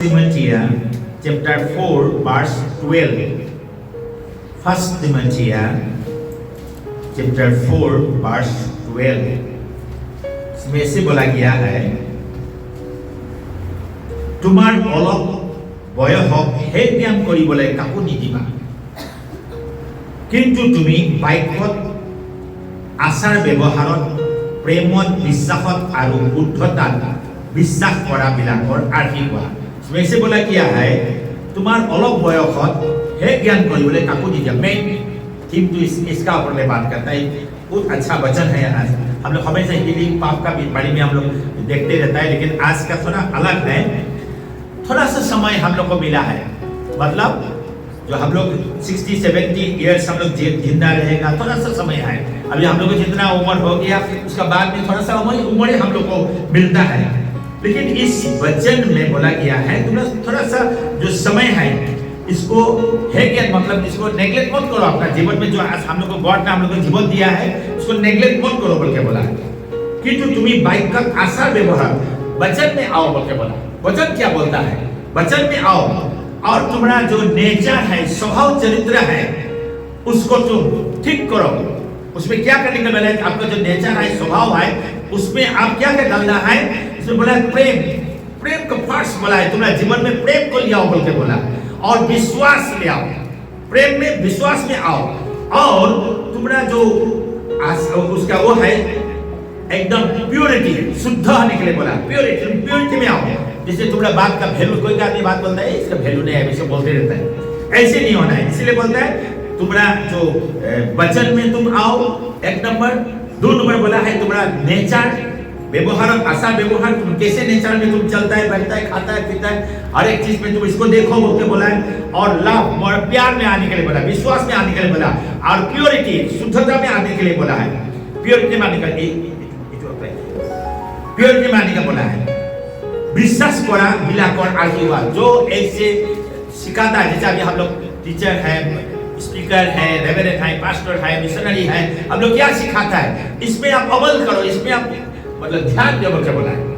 Timothy chapter 4 verse 12. First Timothy chapter 4 verse 12 इसमें ऐसे बोला गया है, তোমাৰ অলপ বয়সক হে জ্ঞান কৰিবলৈ কাকো নিদিবা, কিন্তু তুমি বাক্যত আচাৰ ব্যৱহাৰত প্ৰেমত বিশ্বাসত আৰু শুদ্ধতাত বিশ্বাস কৰা বিলাকৰ আৰ্হি হোৱা। इसमें से बोला किया है, तुम्हार अलग बयसत हे ज्ञान কৰিবলৈ काकू निदिया। मैं थीम तो इसका ऊपर में बात करता है। बहुत अच्छा वचन है। आज हम लोग हमेशा हीलिंग पाप का बारे में हम लोग देखते रहता है, लेकिन आज का थोड़ा अलग है। थोड़ा सा समय हम लोग को मिला है, मतलब जो हम लोग 60-70 ईयर्स हम लोग जिंदा रहेगा, थोड़ा सा समय है। अभी हम लोग को जितना उम्र हो गया उसका बाद में थोड़ा सा उम्र हम लोग को मिलता है, लेकिन इस वचन में बोला गया है थोड़ा सा जो समय है इसको है क्या, मतलब इसको नेग्लेक्ट मत करो। अपना जीवन में जो आज हम लोग को गॉड ने हम लोग को जीवन दिया है उसको नेग्लेक्ट मत करो बोल के बोला है। किंतु तुम्हें बाइकत आचार व्यवहार वचन में आओ बोल के बोला। वचन क्या बोलता है? वचन में आओ और तुम्हारा जो नेचर है, स्वभाव चरित्र है, उसको तुम ठीक करो। उसमें क्या करने का बोला है? आपका जो नेचर है, स्वभाव है, उसमें आप क्या क्या डालना है? इसमें बोला है प्रेम। प्रेम का फर्स्ट बोला है, तुम्हारे जीवन में प्रेम को ले आओ बोल के बोला, और विश्वास ले आओ। प्रेम में विश्वास में आओ, और तुम्हारा जो उसका वो है एकदम प्योरिटी, शुद्ध होने के लिए बोला। प्योरिटी में आओ। जैसे तुम्हारा बात का वैल्यू, कोई आदमी बात बोलता है इसका वैल्यू नहीं है, ऐसे बोलते रहता है, ऐसे नहीं होना है। इसलिए बोलता है तुम्हारा जो वचन में तुम आओ, एक नंबर। 2 नंबर बोला है तुम्हारा नेचर, व्यवहार, आचार व्यवहार, तुम कैसे नेचर में तुम चलता है, बैठता है, खाता है, पीता है, हर एक चीज में तुम इसको देखो बोल के बोला है। और लव और प्यार में आने के लिए बोला, विश्वास में आने के लिए बोला, और प्योरिटी, शुद्धता में आने के लिए बोला है। प्योरिटी में आने का प्योरिटी में आने का बोला है। विश्वास करा मिलाकर आगे हुआ। जो ऐसे सिखाता है, जैसे अभी हम लोग टीचर है, स्पीकर है, रेवरेंड है, पास्टर है, मिशनरी है, हम लोग क्या सिखाता है? इसमें आप अमल करो, इसमें आप मतलब ध्यान दो बोल के बोला है।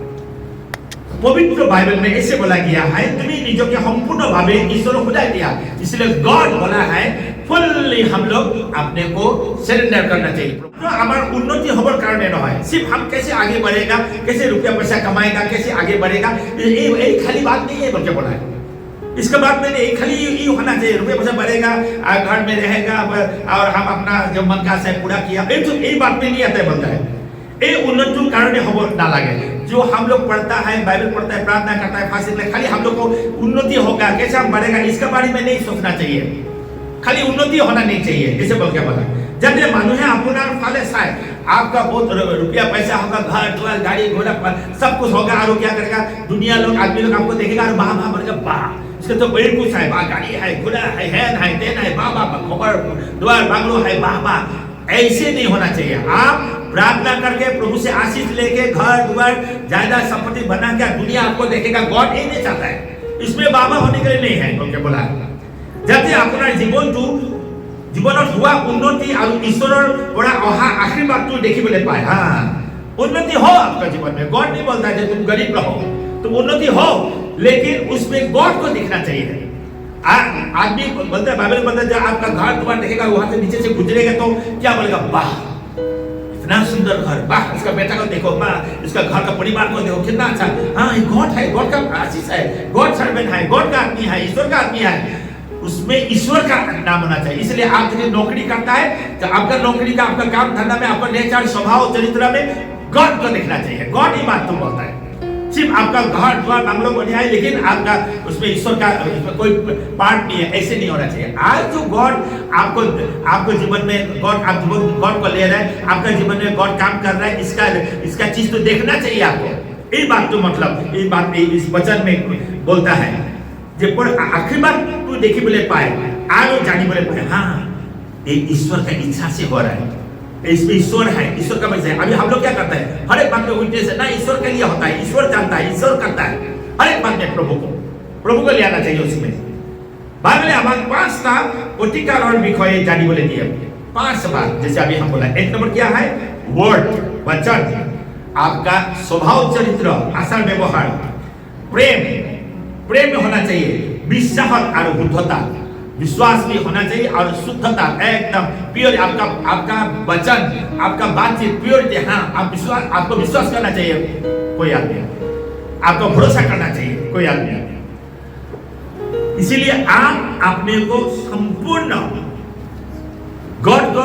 पवित्र बाइबल में ऐसे बोला गया है, तुम्हें নিজকে সম্পূর্ণভাবে ईश्वर खुदा दिया, इसलिए गॉड बोला है फुल्ली हम लोग अपने को सरेंडर करना चाहिए। तो हमारा उन्नति होने कारण नहीं, सिर्फ हम कैसे आगे बढ़ेगा, कैसे रुपया पैसा कमाएगा, कैसे आगे बढ़ेगा, ये खाली बात नहीं है बोल के बोला है। इसके बाद में एक खाली ये होना चाहिए, रुपया पैसा बढ़ेगा, घर में रहेगा, और हम अपना जो मन का आशा पूरा किया, ये बात में नहीं आता है बोलता है। ये उन्नति कारण हो ना लगे। जो हम लोग पढ़ता है, बाइबल पढ़ता है, प्रार्थना करता है, फास्ट करता है, खाली हम लोग को उन्नति होगा, कैसे हम बढ़ेगा, इसके बारे में नहीं सोचना चाहिए। खाली उन्नति होना नहीं चाहिए, जैसे बोल के बोला। जब ये মানুহে আপনার ফালে চায়, आपका बहुत रुपया पैसा होगा, घर द्वार गाड़ी घोड़ा सब कुछ होगा, और क्या करेगा? दुनिया लोग, आदमी लोग आपको देखेगा और वाह वाह बोलेगा, वाह इसका तो बड़ी कुछ है, वाह गाड़ी है, घोड़ा है, हैन है, तेन है, वाह वाह खबर द्वार बांग्लो है, वाह वाह। ऐसे नहीं होना चाहिए। आप प्रार्थना करके प्रभु से आशीष लेके घर द्वार ज्यादा संपत्ति बना के दुनिया आपको देखेगा, गॉड ये नहीं चाहता है। इसमें बाबा होने के लिए नहीं है बोल के बोला। যাতে আপোনাৰ জীৱনটো জীৱনত হোৱা উন্নতি আৰু ঈশ্বৰৰ পৰা অহা আশীৰ্বাদটো দেখিবলৈ পায়। हाँ, उन्नति हो आपका जीवन में। गॉड नहीं बोलता है तुम गरीब रहो, तुम उन्नति हो, लेकिन उसमें गॉड को दिखना चाहिए। आदमी बोलता है, बाइबल बोलता है जब आपका घर द्वार देखेगा, वहां से नीचे से गुजरेगा तो क्या बोलेगा? वाह इतना सुंदर घर, वाह इसका बेटा को देखो, वाह इसका घर का परिवार को देखो, कितना अच्छा। हाँ, ये गॉड है, गॉड का आशीष है, गॉड सर्वेंट है, गॉड का आदमी है, ईश्वर का आदमी है, उसमें ईश्वर का नाम होना चाहिए। इसलिए आप यदि नौकरी करता है तो आपका नौकरी का, आपका काम धंधा में, आपका नेचर, स्वभाव, चरित्र में गॉड को देखना चाहिए। गॉड ही बात तुम बोलता है। सिर्फ आपका घर द्वार बांग्लो बने है, लेकिन आपका उसमें ईश्वर का कोई पार्ट नहीं है, ऐसे नहीं होना चाहिए। आज जो गॉड आपको जीवन में गॉड को ले रहा है, आपका जीवन में गॉड काम कर रहा है, इसका चीज तो देखना चाहिए आपको। ये बात तो मतलब ये बात इस वचन में बोलता है, जब पर आखिरी बात तू देखी बोले पाए, आगे जानी बोले पाए। हाँ, ये ईश्वर का इच्छा से हो रहा है, इसमें ईश्वर है, ईश्वर का वजह है। अभी हम लोग क्या करते हैं, हर एक बात में विटनेस है ना, ईश्वर के लिए होता है, ईश्वर जानता है, ईश्वर करता है, हर एक बात में प्रभु को ले आना चाहिए। उसमें बाइबल हमारे 5টা प्रतिकारों विषय जानी बोले दिए, 5 बात। जैसे अभी हम बोला, 1 नंबर क्या है? वर्ड, वचन, आपका स्वभाव चरित्र, आचार व्यवहार, प्रेम, प्रेम में होना चाहिए, विश्वास और शुद्धता, विश्वास भी होना चाहिए और शुद्धता एकदम प्योर, आपका वचन, आपका बातचीत प्योरिटी। हाँ, आपको विश्वास करना चाहिए कोई आदमी, आपको भरोसा करना चाहिए कोई आदमी। इसीलिए आप अपने को संपूर्ण गॉड को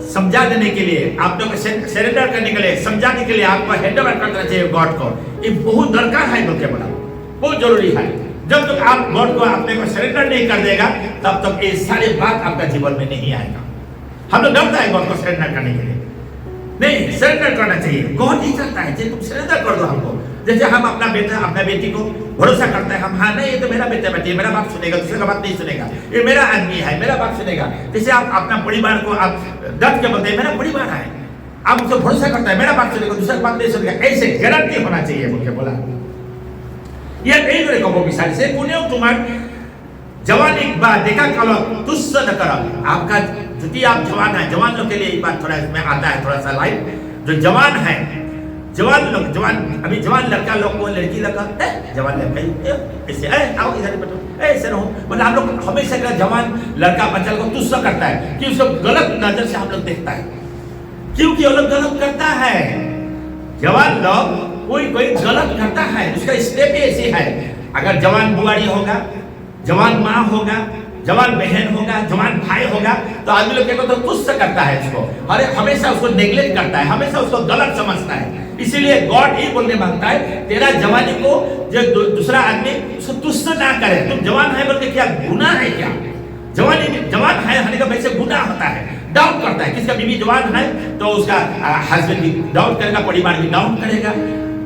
समझा देने के लिए, आप लोग सरेंडर करने के लिए, समझाने के लिए आपको हैंड ओवर करना चाहिए गॉड को। ये बहुत दरकार है, बोल के बोला, बहुत जरूरी है। जब तक आप गॉड को अपने को सरेंडर नहीं कर देगा, तब तक ये सारे बात आपका जीवन में नहीं आएगा। हम लोग डरता है गॉड को सरेंडर करने के लिए, नहीं, सरेंडर करना चाहिए। गॉड ही चाहता है कि तुम सरेंडर कर दो हमको। जैसे हम अपना बेटा, अपना बेटी को भरोसा करते हैं, हम हाँ नहीं ये तो मेरा बेटा बेटी है, मेरा बाप सुनेगा, दूसरे का बात नहीं सुनेगा, ये मेरा आदमी है, मेरा बाप सुनेगा। जैसे आप अपना परिवार को आप डट के बोलते हैं मेरा परिवार है, आप उसको भरोसा करता है, मेरा बात सुनेगा, दूसरा बात नहीं सुनेगा, ऐसे गारंटी होना चाहिए बोल के बोला। ইয়াত এইদৰে ক'ব বিচাৰিছে, কোনেও তোমাৰ जवानी बात देखा कल तुच्छ न करो। आपका यदि आप जवान है, जवान लोग के लिए ये बात थोड़ा इसमें आता है, थोड़ा सा लाइट। जो जवान है, जवान लोग, जवान अभी जवान लड़का लोग को लड़की लड़का जवान लड़का ऐसे आओ इधर बैठो ऐसे रहो, मतलब हम लोग हमेशा का जवान लड़का बच्चा को तुच्छ करता है कि उसको गलत नजर से हम लोग देखता है, क्योंकि वो लोग गलत करता है। जवान लोग कोई गलत करता है, उसका स्टेप ऐसे है। अगर जवान बुआरी होगा, जवान माँ होगा, जवान बहन होगा, जवान भाई होगा, तो आदमी लोग क्या तो तुच्छ करता है उसको, और हमेशा उसको नेग्लेक्ट करता है, हमेशा उसको गलत समझता है। इसीलिए गॉड ये बोलने मांगता है, तेरा जवानी को जो दूसरा आदमी उसको तुच्छ ना करे। तुम जवान है बोल के क्या गुनाह है क्या? जवान है होने का वैसे गुनाह होता है, डाउट करता है। किसका बीवी जवान है तो उसका हस्बैंड भी डाउट करेगा, परिवार भी डाउट करेगा।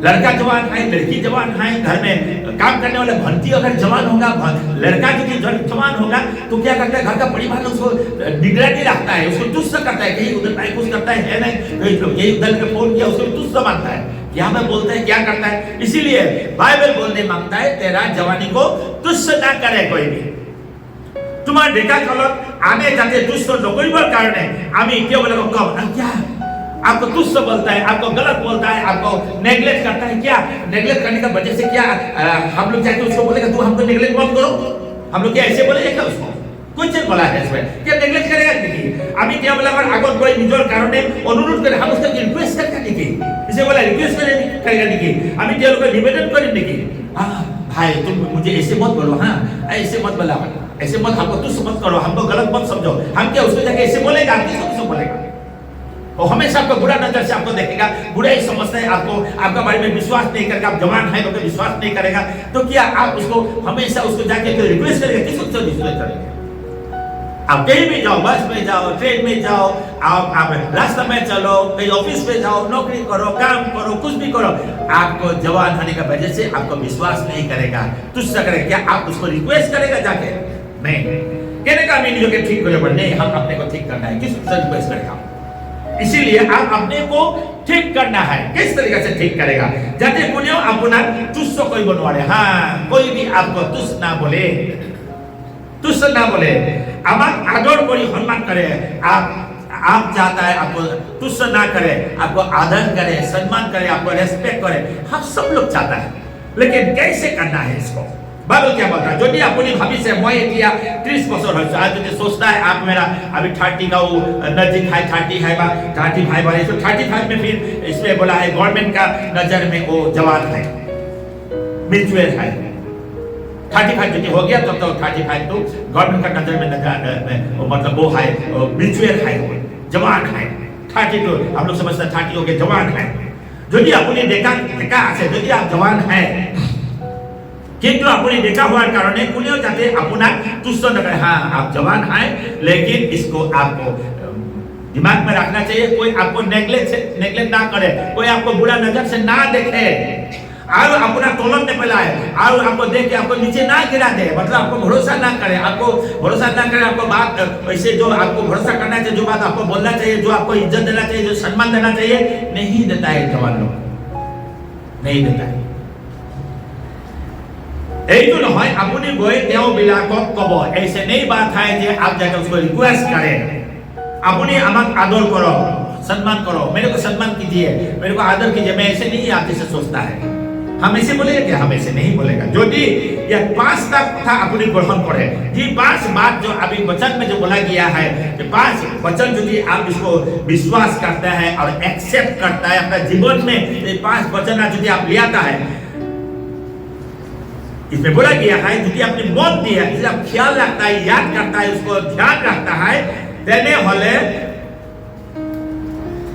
लड़का जवान है, लड़की जवान है, घर में काम करने वाला भंती अगर जवान होगा, लड़का यदि जवान होगा तो क्या करता है, घर का परिवार उसको निगरानी रखता है, उसको तुच्छ करता है, कहीं उधर टाइम कुछ करता है नहीं, यही उधर के फोन किया उसको तुच्छ मानता है, क्या मैं बोलता है क्या करता है। इसीलिए बाइबल बोलने मांगता है, तेरा जवानी को तुच्छ ना करे कोई भी। तुम्हारे डेका कालत आने जाते तुच्छ नकरिबर कारणे आमी एतियाबेलाको कम क्या आपको तुच्छ बोलता है, आपको गलत बोलता है, आपको नेग्लेक्ट करता है। क्या नेग्लेक्ट करने का वजह से क्या हम लोग जाके उसको बोलेगा तू हमको नेग्लेक्ट मत करो? हम लोग क्या ऐसे बोलेंगे क्या उसको? कोई चीज बोला है इसमें क्या नेग्लेक्ट करेगा? देखिए अभी क्या बोला अगर आगत कोई निजर कारणे अनुरोध करे, हम उसका रिक्वेस्ट करके देखिए, इसे बोला रिक्वेस्ट करेगा देखिए, अभी क्या लोग निवेदन करें देखिए, भाई तुम मुझे ऐसे मत बोलो, हाँ ऐसे मत बोला, ऐसे मत, हमको तुच्छ मत करो, हमको गलत मत समझो। हम क्या उसको जाके ऐसे बोलेगा? किसको बोलेगा? वो हमेशा आपको बुरा नजर से आपको देखेगा, बुरा ही समझता है आपको, आपका बारे में विश्वास नहीं करेगा। आप जवान है तो विश्वास नहीं करेगा, तो क्या आप उसको हमेशा उसको जाके रिक्वेस्ट करेगा? किसको रिक्वेस्ट करेंगे? आप कहीं भी जाओ, बस में जाओ, ट्रेन में जाओ, आप रास्ते में चलो, कहीं ऑफिस में जाओ, नौकरी करो, काम करो, कुछ भी करो, आपको जवान होने का वजह से आपको विश्वास नहीं करेगा, तुच्छ करेगा। क्या आप उसको रिक्वेस्ट करेगा जाके? नहीं। कहने का मीनिंग जो कि ठीक करे, नहीं, हम अपने को ठीक करना है, किसको रिक्वेस्ट करेगा? इसीलिए आप अपने को ठीक करना है। किस तरीके से ठीक करेगा? जाते कोनेও আপনার তুচ্ছ কইব নোৱাৰে। हाँ, कोई भी आपको तुच्छ ना बोले, तुच्छ ना बोले, আমাক आदर करी सम्मान करे। आप चाहता है आपको तुच्छ ना करे, आपको आदर करे, सम्मान करे, आपको रेस्पेक्ट करे, हम सब लोग चाहता है, लेकिन कैसे करना है इसको? बाइबल क्या बोलता है? जो भी अपनी भाभी से मैं किया 30 बছর हो आज जो सोचता है आप मेरा अभी 30 का वो नजदीक है, 30 है बा 35 वाले, तो 35 में फिर इसमें बोला है गवर्नमेंट का नजर में वो जवान है, मिचुअल है। 35 यदि हो गया तब तो 35 तो गवर्नमेंट का नजर में मतलब वो है मिचुअल है, जवान है। 30 तो हम लोग समझते हैं 30 हो गए जवान है। यदि अपनी देखा यदि आप जवान है किंतु अपनी देखा हुआ कारणे कोनेও जाते আপনার तुच्छ न करे। हाँ, आप जवान हैं, लेकिन इसको आपको दिमाग में रखना चाहिए, कोई आपको नेग्लेक्ट ना करे, कोई आपको बुरा नजर से ना देखे, और अपना तोलन में फैलाए, और आपको देख के आपको नीचे ना गिरा दे, मतलब आपको भरोसा ना करे, आपको भरोसा ना करे, आपको बात वैसे जो आपको भरोसा करना चाहिए, जो बात आपको बोलना चाहिए, जो आपको इज्जत देना चाहिए, जो सम्मान देना चाहिए, नहीं देता है जवान लोग, नहीं देता है। এইটো নহয় আপুনি গৈ তেওঁ বিলাকক কব, ऐसे नहीं बात है যে आप जाकर उसको रिक्वेस्ट करें, अपनी আমাক आदर करो, सम्मान करो, मेरे को सम्मान कीजिए, मेरे को आदर कीजिए, मैं ऐसे नहीं आप जैसे सोचता है। हम ऐसे बोलेगा क्या? हम ऐसे नहीं बोलेगा। जो भी यह 5टा কথা আপুনি গ্রহণ করে, जी 5 बात जो अभी वचन में जो बोला गया है, कि 5 वचन यदि आप इसको विश्वास करता है और एक्सेप्ट करता है अपना जीवन में, ये 5 वचन यदि आप ले आता है, इसमें बोला गया है यदि अपनी मौत दी है, इसे आप ख्याल रखता है, याद करता है, उसको ध्यान रखता है, तेने हले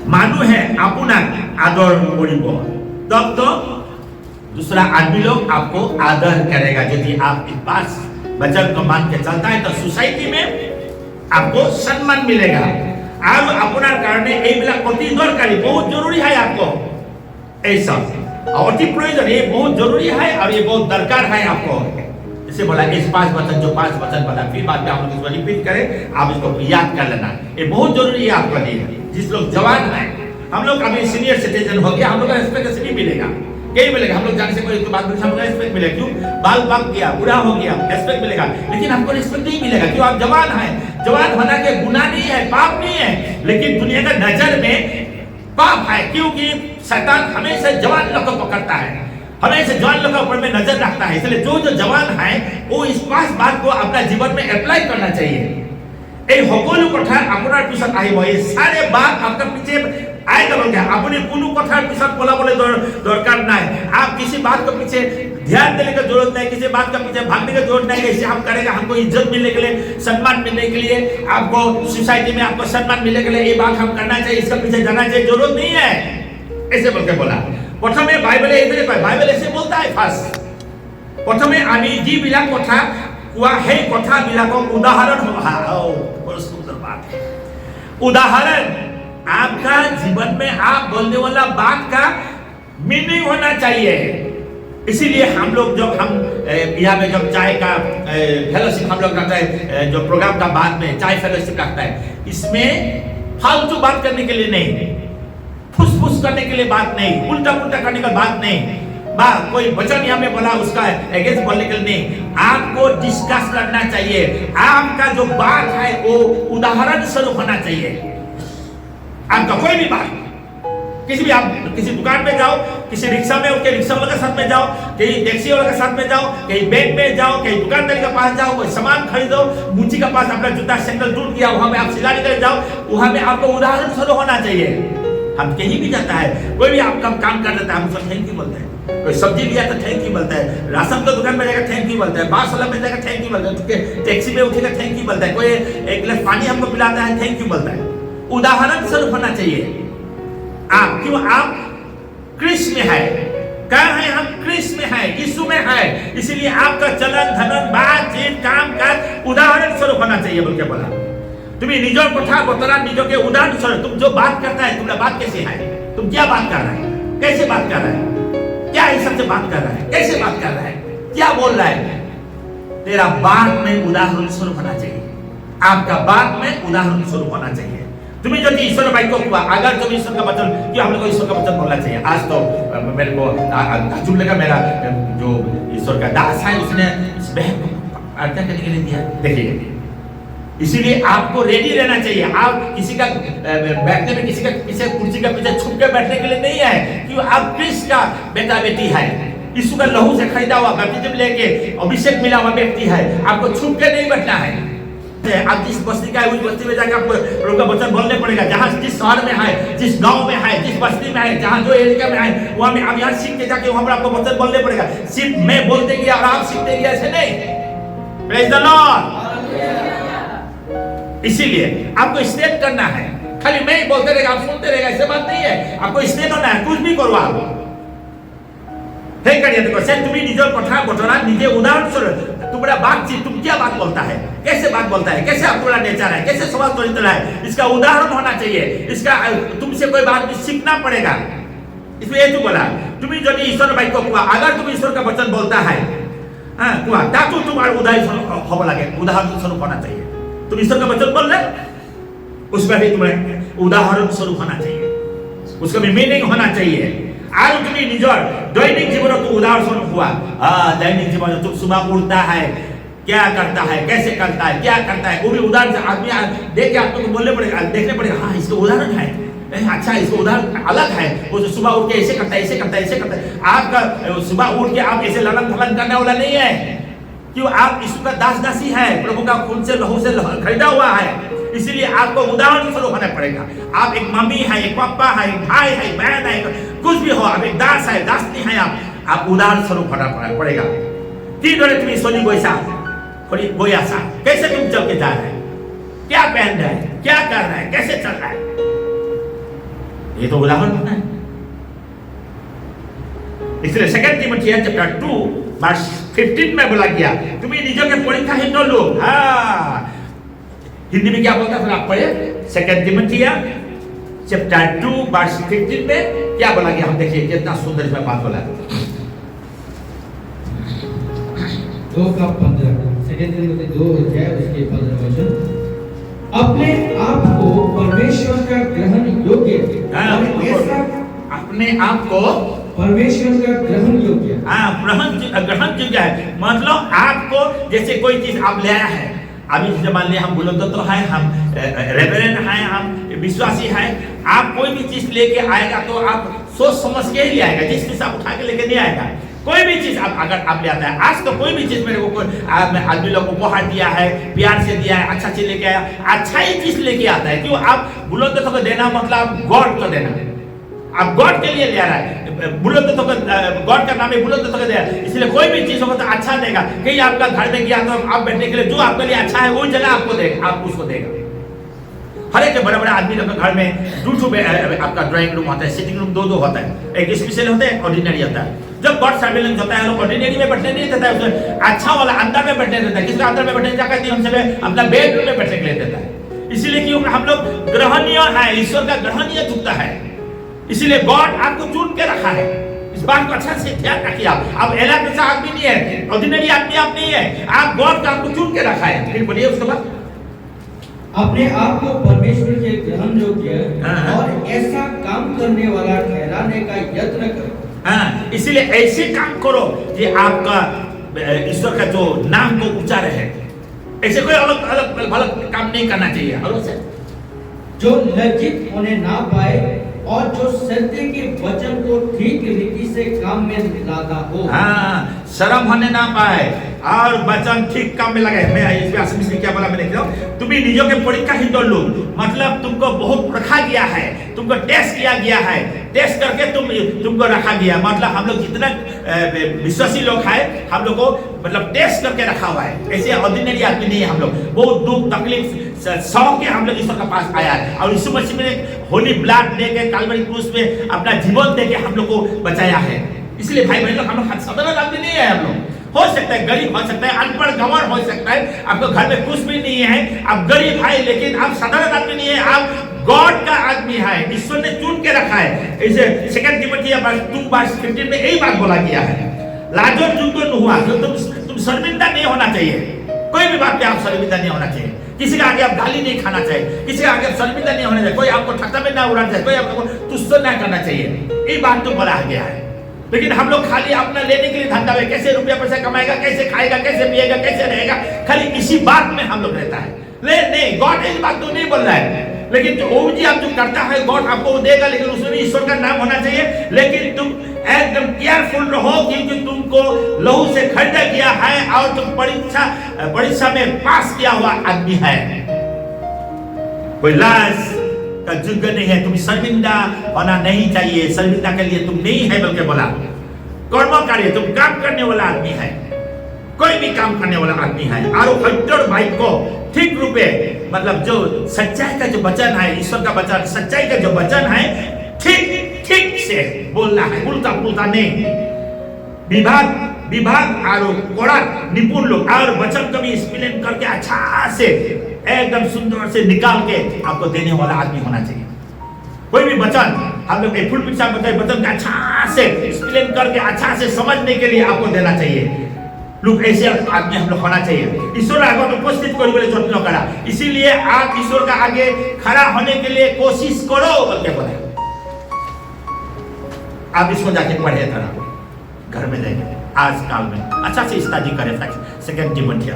মানুহে আপোনাক आदर करिब, तब तो दूसरा आदमी लोग आपको आदर करेगा। यदि आप इस 5 वचन को मान के चलता है तो सोसाइटी में आपको सम्मान मिलेगा। और अपना कारण अति दरकारी, बहुत जरूरी है आपको ऐसा, अति प्रयोजन, ये बहुत जरूरी है और ये बहुत दरकार है आपको। इसे बोला इस 5 वचन, जो 5 वचन बोला, फिर बाद में आप लोग इसको रिपीट करें, आप इसको याद कर लेना, ये बहुत जरूरी है आपके लिए। जिस लोग जवान हैं, हम लोग अभी सीनियर सिटीजन हो गया, हम लोग का रिस्पेक्ट नहीं मिलेगा, कहीं मिलेगा। हम लोग जाने से कोई बात नहीं, हमको रिस्पेक्ट मिलेगा, क्यों? बाल पक गया, बुरा हो गया, रिस्पेक्ट मिलेगा, लेकिन हमको रिस्पेक्ट नहीं मिलेगा, क्यों? आप जवान हैं। जवान होना के गुनाह नहीं है, पाप नहीं है, लेकिन दुनिया का नजर में पाप है, क्योंकि शैतान हमेशा जवान लोग को पकड़ता है, हमेशा जवान लोग के ऊपर में नजर रखता है। इसलिए जो जवान है वो इस 5 बात को अपना जीवन में अप्लाई करना चाहिए। এই সকলো কথা আপোনাৰ পিছত আহিব, এই সাरे बात आपका पीछे आएगा। बोल क्या अपने कोनो कथार पिछत बोलाबले दरकार नहीं। आप किसी बात को पीछे ध्यान देने की जरूरत नहीं, किसी बात का पीछे भागने की जरूरत नहीं। ऐसे हम करेगा, हमको इज्जत मिलने के लिए, सम्मान मिलने के लिए, आपको सोसाइटी में आपको सम्मान मिलने के लिए ये बात हम करना चाहिए, इसके पीछे जाना चाहिए, जरूरत नहीं है। ऐसे बोल के बोला। प्रथमे बाइबले এইদৰে কয়, बाइबल ऐसे बोलता है। फार्स्ट प्रथमे আমি যিবিলাক কথা কোৱা সেই কথাবিলাকক उदाहरण बहुत सुंदर बात है। उदाहरण आपका जीवन में आप बोलने वाला बात का मीनिंग होना चाहिए। इसीलिए हम लोग जब हम यहाँ में जब चाय का फेलोशिप हम लोग रखते हैं, जो प्रोग्राम का बाद में चाय फेलोशिप रखता है, इसमें फालतू बात करने के लिए नहीं, फुसफुस करने के लिए बात नहीं, उल्टा पुल्टा करने का बात नहीं, कोई वचन यहाँ में बोला उसका अगेंस्ट बोलने के लिए नहीं। आपको डिस्कस करना चाहिए, आपका जो बात है वो उदाहरण स्वरूप होना चाहिए। आपका कोई भी बात, किसी भी, आप किसी दुकान में जाओ, किसी रिक्शा में उनके रिक्शा वाले के साथ में जाओ, कहीं टैक्सी वाले के साथ में जाओ, कहीं बैंक में जाओ, कहीं दुकानदार के पास जाओ, कोई सामान खरीदो, मुंची के पास अपना जूता सैंडल टूट गया, वहां में आप सिलाई कर जाओ, वहां में आपको उदाहरण स्वरूप होना चाहिए। हम कहीं भी जाता है, कोई भी आपका काम कर देता है, हम सब थैंक यू बोलते हैं। कोई सब्जी लिया तो थैंक यू बोलता है, राशन का दुकान में जाएगा थैंक यू बोलता है, बास वाला में जाएगा थैंक यू बोलता है, टैक्सी में उठेगा थैंक यू बोलता है, कोई एक गिलास पानी हमको पिलाता है थैंक यू बोलता है। उदाहरण स्वरूप होना चाहिए। आप क्यों? आप कृष्ण में है, कहाँ है? हम कृष्ण में है, यीशु में है, इसीलिए आपका चलन धनन बातचीत काम काज उदाहरण स्वरूप होना चाहिए। बोल के बोला तुम्हें निजोर कथा बतरा, निजो के उदाहरण स्वरूप। तुम जो बात करता है, तुम्हारा बात कैसे है, तुम क्या बात कर रहा है, कैसे बात कर रहा है, क्या हिसाब से बात कर रहा है, कैसे बात कर रहा है, क्या बोल रहा है। तेरा बात में उदाहरण स्वरूप होना चाहिए, आपका बात में उदाहरण स्वरूप होना चाहिए। तुम्हें जो ईश्वर वाक्य हुआ, अगर तुम ईश्वर का वचन, क्यों हम लोग को ईश्वर का वचन बोलना चाहिए। आज तो मेरे को ताज्जुब लगा, मेरा जो ईश्वर का दास है उसने इस बहन को प्रार्थना करने के लिए दिया। देखिए, इसीलिए आपको रेडी रहना चाहिए। आप किसी का बैठने में, किसी का पीछे कुर्सी का पीछे छुप के बैठने के लिए नहीं है, क्यों? आप कृष्ण का बेटा बेटी है, यीशु का लहू से खरीदा हुआ बैप्टिज्म लेके अभिषेक मिला हुआ व्यक्ति है, आपको छुप के नहीं बैठना है। आप जिस बस्ती का है उस बस्ती में जाकर आपको प्रभु का वचन बोलने पड़ेगा। जहाँ जिस शहर में है, जिस गांव में है, जिस बस्ती में है, जहाँ जो एरिया में है, वहाँ में आप यहाँ सीख के जाके वहाँ पर आपको वचन बोलने पड़ेगा। सिर्फ मैं बोलते गया और आप सीखते गया, ऐसे नहीं। Praise the Lord. इसीलिए आपको स्टेट करना है, खाली मैं ही बोलते रहेगा आप सुनते रहेगा, ऐसे बात नहीं है। आपको स्टेट होना है, कुछ भी करो आप। तुम्हें निजर कथा घटना निजे उदाहरण स्वरूप तुम्हारा बातचीत, तुम क्या बात बोलता है, कैसे बात बोलता है, कैसे आप तुम्हारा नेचर है, कैसे स्वभाव चरित्र है, इसका उदाहरण होना चाहिए। इसका तुमसे कोई बात सीखना पड़ेगा। इसलिए ये बोला तुम्हें जो ईश्वर वाक्य हुआ, अगर तुम ईश्वर का वचन बोलता है ताकि तुम्हारा उदाहरण हो लगे, उदाहरण स्वरूप होना चाहिए। तुम ईश्वर का वचन बोल रहे, उसमें भी तुम्हें उदाहरण स्वरूप होना चाहिए, उसका भी मीनिंग होना चाहिए। आज तुम्हें निजर दैनिक जीवन तो उदाहरण स्वरूप हुआ। दैनिक जीवन तुम सुबह उठता है, क्या करता है, कैसे करता है, क्या करता है, वो भी उदाहरण से आदमी देख के आपको बोलने पड़ेगा, देखने पड़ेगा। हाँ, इसका उदाहरण है, अच्छा इसको उदाहरण अलग है, वो जो सुबह उठ के ऐसे करता है, ऐसे करता है, ऐसे करता है। आपका सुबह उठ के आप ऐसे ललन थलन करने वाला नहीं है, क्यों? आप यीशु का दास दासी है, प्रभु का खून से लहू से खरीदा हुआ है, इसीलिए आपको उदाहरण स्वरूप होना पड़ेगा। आप एक मम्मी है, एक पापा है, एक भाई है, बहन है, कुछ भी हो, आप एक दास है, दासनी है, आप उदाहरण स्वरूप होना पड़ेगा। तीन डोरे तुम्हें सोनी गोयासा, कैसे तुम चल के जा रहे हैं, क्या पहन रहे हैं, क्या कर रहे हैं, कैसे चल रहा है, ये तो उदाहरण होना है। इसलिए 2 तिमोथी चैप्टर 2 वर्स 15 में बोला गया, तुम्हें निजों के परीक्षा ही न लो। हिंदी में क्या बोलता है, आप पढ़े 2 तिमोथी चैप्टर 2 वर्स 15 में क्या बोला गया, हम देखिए कितना सुंदर इसमें बात बोला है। 2 अध्याय उसके 15 वचन, अपने आप को परमेश्वर का ग्रहण योग्य, अपने आप को परमेश्वर का ग्रहण योग्य, ग्रहण योग्य है, मतलब आपको जैसे कोई चीज आप ले आया है, अभी जैसे मान लिया हम बुलंद तो है, हम रेवरेंड है, हम विश्वासी है, आप कोई भी चीज लेके आएगा तो आप सोच समझ के ही ले आएगा, जिस चीज आप उठा के लेके नहीं आएगा। कोई भी चीज अगर आप ले आता है, आज तो कोई भी चीज मेरे को आदमी लोग उपहार दिया है, प्यार से दिया है, अच्छा चीज लेके आया, अच्छा ही चीज लेके आता है, क्यों? आप बुलंद तो देना मतलब गॉड को देना, आप गॉड के लिए ले आ रहा है, बुलंद तो गॉड का नाम है, बुलंद तो दे, इसलिए कोई भी चीज होगा तो अच्छा देगा। कहीं आपका घर में गया तो आप बैठने के लिए जो आपके लिए अच्छा है वो जगह आपको देगा, आप उसको देगा। हर एक बड़े बड़े आदमी लोग घर में 2 आपका ड्राइंग रूम होता है, सिटिंग रूम 2 होता है, एक स्पेशल होता है, ऑर्डिनरी होता है। जब गॉड सर्विलेंस होता है, ऑर्डिनरी में बैठने नहीं देता है, उसमें अच्छा वाला अंदर में बैठने देता है। किसका अंदर में बैठने जाकर हम सब अपना बेडरूम में बैठने के लिए देता है, इसीलिए क्यों हम लोग ग्रहणीय है, ईश्वर का ग्रहणीय चुकता है, इसीलिए गॉड आपको चुन के रखा है। इस बात को अच्छा से ध्यान रखिए। आप एला जैसा आदमी नहीं है, ऑर्डिनरी आदमी आप नहीं है, आप गॉड का आपको चुन के रखा है। फिर बोलिए उसके बाद, अपने आप को परमेश्वर के ग्रहण योग्य और ऐसा काम करने वाला ठहराने का यत्न करो। इसीलिए ऐसे काम करो कि आपका ईश्वर का जो नाम को ऊंचा रहे। ऐसे कोई अलग अलग अलग काम नहीं करना चाहिए, अलग से जो लज्जित होने ना पाए और जो सत्य के वचन को ठीक रीति से काम में लाता हो। शर्म होने ना पाए और वचन ठीक काम में लगे। मैं इस व्यास में क्या बोला मैंने, तुम्हें निजों के परीक्षा ही दो लो, मतलब तुमको बहुत रखा गया है, तुमको टेस्ट किया गया है, टेस्ट करके तुमको रखा गया। मतलब हम लोग जितना विश्वासी लोग हैं, हम लोग को मतलब टेस्ट करके रखा हुआ है। ऐसे ऑर्डिनरी आदमी नहीं है हम लोग, बहुत दुख तकलीफ सह के हम लोग ईश्वर के पास आया है, और यीशु मसीह ने होली ब्लड दे के काल्वरी क्रूस में अपना जीवन दे के हम लोग को बचाया है। इसलिए भाई बहन लोग, हम लोग साधारण आदमी नहीं है। हम लोग हो सकता है गरीब, हो सकता है अनपढ़ गंवार, हो सकता है आपको घर में कुछ भी नहीं है, आप गरीब है, लेकिन आप साधारण आदमी नहीं है, आप गॉड का आदमी है, ईश्वर ने चुन के रखा है। इसे 2 तिमोथी 2:15 में यही बात बोला गया है, लाजो जुगो न हुआ, तो तुम शर्मिंदा नहीं होना चाहिए, कोई भी बात पे आप शर्मिंदा नहीं होना चाहिए, किसी का आगे आप गाली नहीं खाना चाहिए, किसी का आगे शर्मिंदा नहीं होना चाहिए, कोई आपको ठट्टा में ना उड़ाना चाहिए, कोई आपको तुच्छ ना करना चाहिए, ये बात तो बोला गया है। लेकिन हम लोग खाली अपना लेने के लिए धंधा में, कैसे रुपया पैसा कमाएगा, कैसे खाएगा, कैसे पिएगा, कैसे रहेगा, खाली इसी बात में हम लोग रहता है। नहीं, गॉड इस बात तो नहीं बोल रहा है, लेकिन जो वो जी आप जो करता है गॉड आपको वो देगा, लेकिन उसमें ईश्वर का नाम होना चाहिए। लेकिन तुम एकदम केयरफुल रहो, क्योंकि तुमको लहू से खरीदा गया है और तुम परीक्षा में पास किया हुआ आदमी है, कोई लाज का युग नहीं है। तुम शर्मिंदा होना नहीं चाहिए, शर्मिंदा के लिए तुम नहीं है, बल्कि बोला कर्म कार्य, तुम काम करने वाला आदमी है, कोई भी काम करने वाला आदमी है। और हट्टर भाई को ठीक रूपे, मतलब जो सच्चाई का जो वचन है, ईश्वर का वचन, सच्चाई का जो वचन है, ठीक से बोलना है, उल्टा पुल्टा नहीं। विभाग और कोड़ा निपुण लोग और वचन को भी एक्सप्लेन करके अच्छा से एकदम सुंदर से निकाल के आपको देने वाला आदमी होना चाहिए। कोई भी वचन हम लोग फुल पिक्चर बताए, वचन का अच्छा से एक्सप्लेन करके अच्छा से समझने के लिए आपको देना चाहिए। लोग ऐसे आदमी हम लोग होना चाहिए। ईश्वर आगे उपस्थित करी बोले जटिल करा, इसीलिए आप ईश्वर का आगे खड़ा होने के लिए कोशिश करो बोल के बोला। आप इसको जाके पढ़े था घर में जाएंगे आज काल में, अच्छा से स्टडी करें। 2 तिमोथी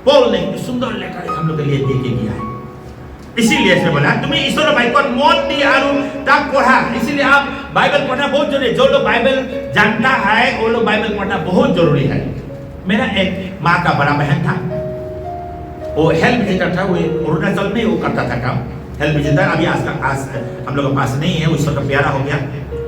पौल ने सुंदर लेटर हम लोग के लिए दे के गया है। इसीलिए इसमें बोला तुम्हें ईश्वर बाइबल मन दी आरु तब पढ़ा। इसीलिए आप बाइबल पढ़ना बहुत जरूरी है। जो लोग बाइबल जानता है वो लोग बाइबल पढ़ना बहुत जरूरी है। मेरा एक माँ का बड़ा बहन था, वो हेल्थ विजिटर था, वो अरुणाचल में वो करता था काम हेल्थ विजिटर। अभी आज हम लोग के पास नहीं है, उस वक्त प्यारा हो गया।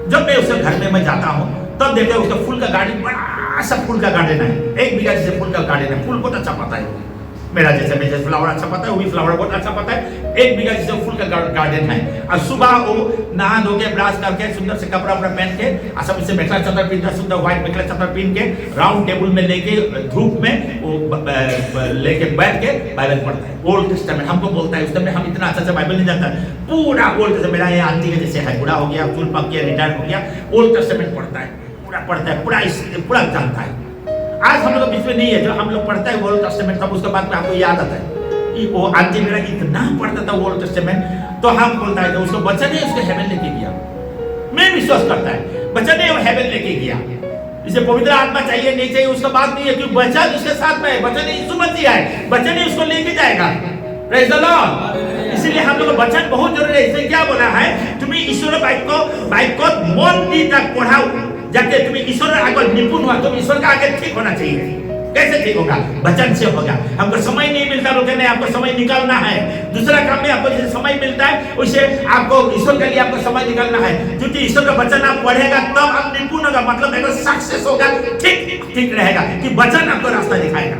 जब मैं उसके घर में मैं जाता हूँ तब देखते उसका फूल का गार्डन, बड़ा सा फूल का गार्डन है, 1 बीघा जैसे फूल का गार्डन है। फूल बहुत अच्छा पता है मेरा, जैसे मुझे फ्लावर अच्छा पता है, वो भी फ्लावर बहुत अच्छा पता है। 1 बीघा जैसे फूल का गार्डन है। और सुबह वो नहा धो के ब्रश करके सुंदर से कपड़ा पहन के असम से मेखला चादर पहनता, सुंदर व्हाइट मेखला चादर पहन के राउंड टेबल में लेके धूप में वो लेके बैठ के बाइबल पढ़ता है। ओल्ड टेस्टामेंट हमको बोलता है। उस समय हम इतना अच्छा से बाइबल नहीं जानता, पूरा ओल्ड टेस्टामेंट। मेरा ये आंटी के जैसे है, बूढ़ा हो गया, फूल पक गया, रिटायर हो गया, ओल्ड टेस्टामेंट पढ़ता है, पूरा पढ़ता है, पूरा जानता है। आज हम लोग बीच में नहीं है, जो हम लोग पढ़ता है ओल्ड टेस्टामेंट, तब उसके बाद में हमको याद आता है वो आंटी मेरा इतना पढ़ता था ओल्ड टेस्टामेंट। तो हम बोलता है कि उसको बच्चा ने उसको हेवन लेके गया। मैं विश्वास करता है बच्चा ने वो हेवन लेके गया। इसे पवित्र आत्मा चाहिए नहीं चाहिए उसका बात नहीं है, क्योंकि बच्चा उसके साथ में है, बच्चा ने यीशु मसीह है, बच्चा ने उसको लेके जाएगा। Praise the Lord. इसलिए हम लोग का वचन बहुत जरूरी है। इसमें क्या बोला है, तुम्हें ईश्वर बाइक को मन दी तक पढ़ाओ, जाके तुम्हें ईश्वर आगे निपुण हुआ, तुम ईश्वर का आगे ठीक होना चाहिए। कैसे ठीक होगा? वचन से होगा। हमको समय नहीं मिलता, बोलते नहीं आपको समय निकालना है। दूसरा काम में आपको जैसे समय मिलता है उसे आपको ईश्वर के लिए आपको समय निकालना है, क्योंकि ईश्वर का वचन आप पढ़ेगा तब आप निपुण होगा, मतलब एक सक्सेस होगा, ठीक रहेगा कि वचन आपको रास्ता दिखाएगा।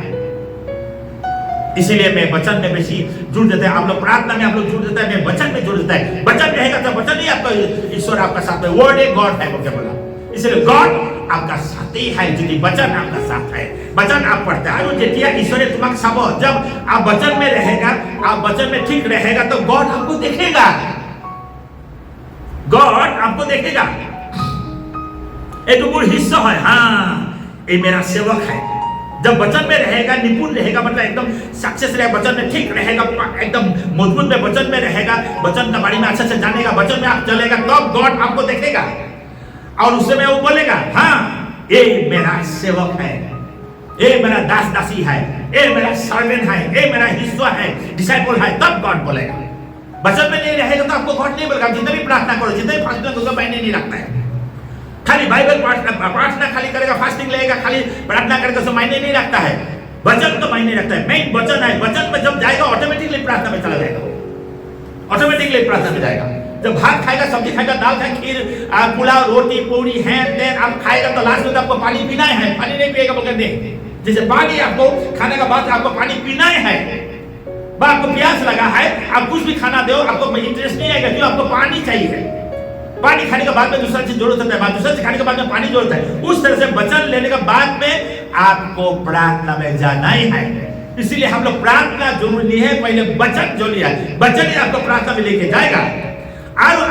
इसीलिए मैं वचन में बेसी जुड़ देता है। आप लोग प्रार्थना में आप लोग जुड़ देता है, मैं वचन में जुड़ देता है। वचन रहेगा तो वचन ही आपका ईश्वर आपका साथ में, वर्ड ए गॉड है बोला। इसलिए गॉड आपका साथी है, यदि वचन आपका साथ है, वचन आप पढ़ते हैं और जेतिया ईश्वर तुम्हारे सब। जब आप वचन में रहेगा, आप वचन में ठीक रहेगा तो गॉड आपको देखेगा, गॉड आपको देखेगा। एक गुण हिस्सा है, हाँ ये मेरा सेवक है। जब वचन में रहेगा, निपुण रहेगा, मतलब एकदम सक्सेस रहेगा, वचन में ठीक रहेगा, एकदम मजबूत में वचन में रहेगा, वचन के बारे में अच्छे से जानेगा, वचन में आप चलेगा, तब गॉड आपको देखेगा और उस समय वो बोलेगा हाँ ये मेरा सेवक है, ये मेरा दास दासी है, ये मेरा सर्वेंट है, ये मेरा हिस्सा है, डिसाइपल है, तब गॉड बोलेगा। वचन में नहीं रहेगा तो आपको गॉड नहीं बोलेगा। जितने भी प्रार्थना करो, जितने भी फास्टिंग करो, मायने नहीं रखता है। खाली बाइबल प्रार्थना खाली करेगा, फास्टिंग लेगा, खाली प्रार्थना करेगा, तो मायने नहीं रखता है। वचन तो मायने रखता है। मेन वचन है, वचन में जब जाएगा ऑटोमेटिकली प्रार्थना में चला जाएगा, ऑटोमेटिकली प्रार्थना में जाएगा। जब भात खाएगा, सब्जी खाएगा, दाल खाएगा, खीर, पुलाव, रोटी, पूरी है, देन आप खाएगा तो लास्ट में तो आपको पानी पीना है। पानी नहीं पिएगा बोलकर नहीं, जैसे पानी आपको खाने का बाद आपको पानी पीना है, आपको प्यास लगा है, आप कुछ भी खाना दो आपको इंटरेस्ट नहीं आएगा, क्यों? आपको पानी चाहिए। पानी खाने के बाद में दूसरा चीज जरूरत है, दूसरा चीज खाने के बाद में पानी जरूरत है। उस तरह से वचन लेने के बाद में आपको प्रार्थना में जाना ही है। इसीलिए हम लोग प्रार्थना जरूरी है, पहले वचन जो लिया, वचन ही आपको प्रार्थना में लेके जाएगा। और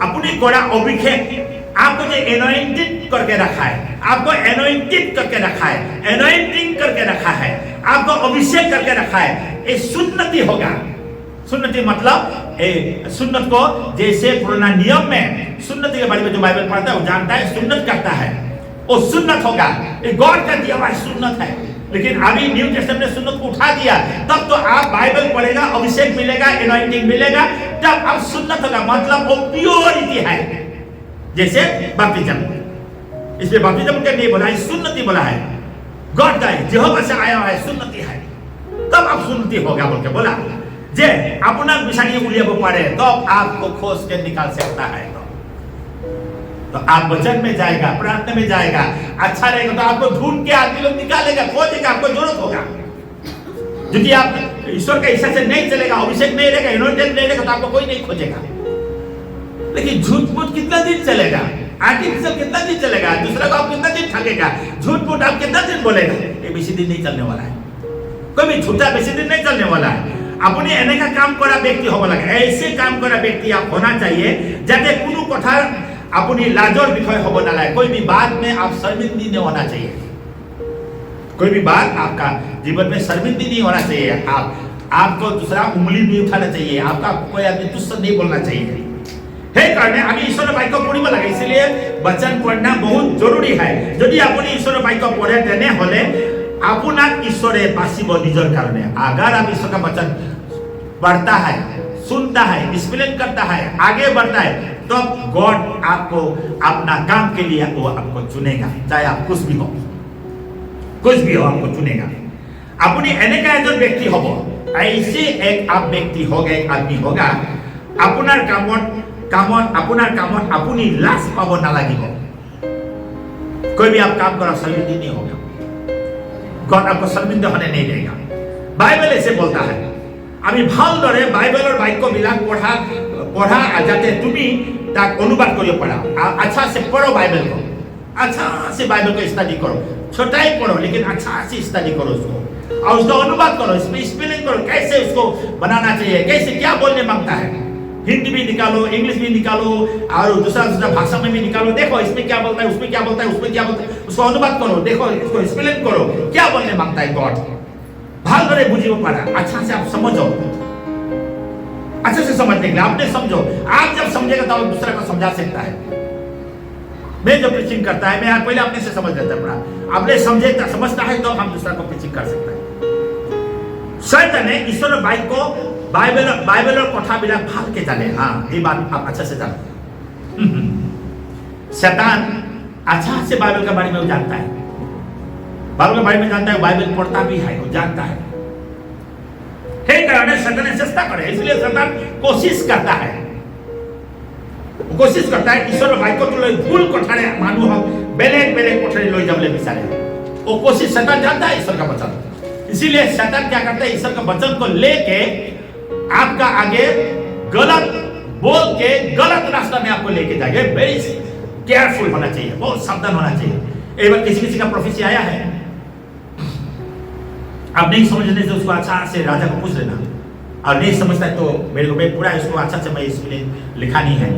अपनी कोड़ा अभिषेक आपको जो एनॉइंटेड करके रखा है, आपको एनॉइंटेड करके रखा है, एनॉइंटिंग करके रखा है, आपको अभिषेक करके रखा है, ये सुन्नति होगा। सुन्नति मतलब सुन्नत को जैसे पुराना नियम में सुन्नति के बारे में जो बाइबल पढ़ता है वो जानता है, सुन्नत करता है, वो सुन्नत होगा। ये गॉड का दिया हुआ सुन्नत है। लेकिन अभी न्यू टेस्टामेंट ने सुन्नत को उठा दिया, तब तो आप बाइबल पढ़ेगा, अभिषेक मिलेगा, एनॉइंटिंग मिलेगा, तब आप सुन्नत होगा, मतलब वो प्योरिटी है। जैसे बपतिस्म, इसमें बपतिस्म के नहीं बोला है, सुन्नति बोला है। गॉड का है, यहोवा से आया हुआ है, सुन्नति है, तब आप सुन्नति होगा बोल के बोला। जे अपना विषाणी उलिया को पढ़े तो आपको खोज के निकाल सकता है। तो आप वचन में जाएगा, प्रार्थना में जाएगा, अच्छा रहेगा तो आपको ढूंढ के आदमी लोग निकालेगा, खोजेगा, आपको जरूरत होगा। क्योंकि आप ईश्वर के इच्छा से नहीं चलेगा, अभिषेक नहीं रहेगा, एनॉइंटेड नहीं रहेगा, तो आपको कोई नहीं खोजेगा। लेकिन झूठ मूठ कितना दिन चलेगा, आर्टिफिशियल कितना दिन चलेगा, दूसरा को आप कितना दिन ठगेगा, झूठ मूठ आप कितना दिन बोलेगा, ये बेसी दिन नहीं चलने वाला है। कोई भी झूठा बेसी दिन नहीं चलने वाला है। अपने एने का काम करा व्यक्ति होगा लगे, ऐसे काम करा व्यक्ति आप होना चाहिए जाते कोनो कथा अपनी लाजर विषय होगा ना लाए। कोई भी बात में आप शर्मिंदगी नहीं होना चाहिए, कोई भी बात आपका जीवन में शर्मिंदगी नहीं होना चाहिए। आपको दूसरा उंगली नहीं उठाना चाहिए, आपका कोई आदमी तुझसे नहीं बोलना चाहिए। हे करने अभी ईश्वर बाइक को पढ़ी लगे, इसलिए वचन पढ़ना बहुत जरूरी है। यदि अपनी ईश्वर बाइक को पढ़े तेने होले आपनाक ईश्वरे बासिब निजर कारणे। अगर आप ईश्वर का वचन बढ़ता है, सुनता है, एक्सप्लेन करता है, आगे बढ़ता है, तो गॉड आपको अपना काम के लिए वो आपको चुनेगा, चाहे आप कुछ भी हो आपको चुनेगा। अपनी এনেকা এজন ব্যক্তি হব, ऐसे एक आप व्यक्ति होगा, एक आदमी होगा, আপোনাৰ কামত আপুনি লাজ পাব নালাগিব। कोई भी आप काम करो शर्मिंदा नहीं होगा, गॉड आपको शर्मिंदा होने नहीं देगा। बाइबल ऐसे बोलता है, আমি ভালদৰে বাইবেলৰ বাক্যবিলাক পঢ়া যাতে তুমি তাক অনুবাদ কৰিব পাৰা। अच्छा से पढ़ो बाइबल को, अच्छा से बाइबल को स्टडी करो, छोटा ही पढ़ो लेकिन अच्छा से स्टडी करो उसको, और उसका अनुवाद करो, इसमें स्पेलिंग करो, कैसे उसको बनाना चाहिए, कैसे क्या बोलने मांगता है। हिंदी भी निकालो, इंग्लिश भी निकालो, और दूसरा भाषा में भी निकालो, देखो इसमें क्या बोलता है, उसमें क्या बोलता है, उसमें क्या बोलता है, उसको अनुवाद करो, देखो इसको स्पेलिंग करो, क्या बोलने मांगता है गॉड। भालदरे बुझियो पारा, अच्छा से आप समझो, अच्छे से समझने के लिए आपने समझो। आप जब समझेगा तो दूसरे को समझा सकता है। मैं जो प्रीचिंग करता है, मैं पहले अपने से समझ लेता है, आपने समझता है तो हम दूसरा को प्रीचिंग कर सकता है। शैताने ईश्वर बाइबल বাইবেলৰ কথাবিলাক ভালকে জানে। हाँ, ये बात आप अच्छा से जानते हैं। शैतान अच्छा से बाइबल के बारे में जानता है, बाइबल के बारे में जानता है, बाइबल पढ़ता भी है, वो जानता है। हे कारण शैतान चेष्टा करे, इसलिए शैतान कोशिश करता है ईश्वर बाइबल को भूल कथारे मानुहक बेलेग कथारे লৈ যাবলৈ বিচাৰে। वो कोशिश शैतान जानता है ईश्वर का वचन, इसीलिए शैतान क्या करता है, ईश्वर का वचन को लेके आपका आगे गलत बोल के गलत रास्ता में आपको लेके जाएगा। वेरी केयरफुल होना चाहिए, बहुत सावधान होना चाहिए। एक बार किसी का प्रोफेसी आया है, आप नहीं समझने से उसको अच्छा से राजा को पूछ लेना, और नहीं समझता है तो मेरे को मैं पूरा इसको अच्छा से मैं इसमें लिखा नहीं है।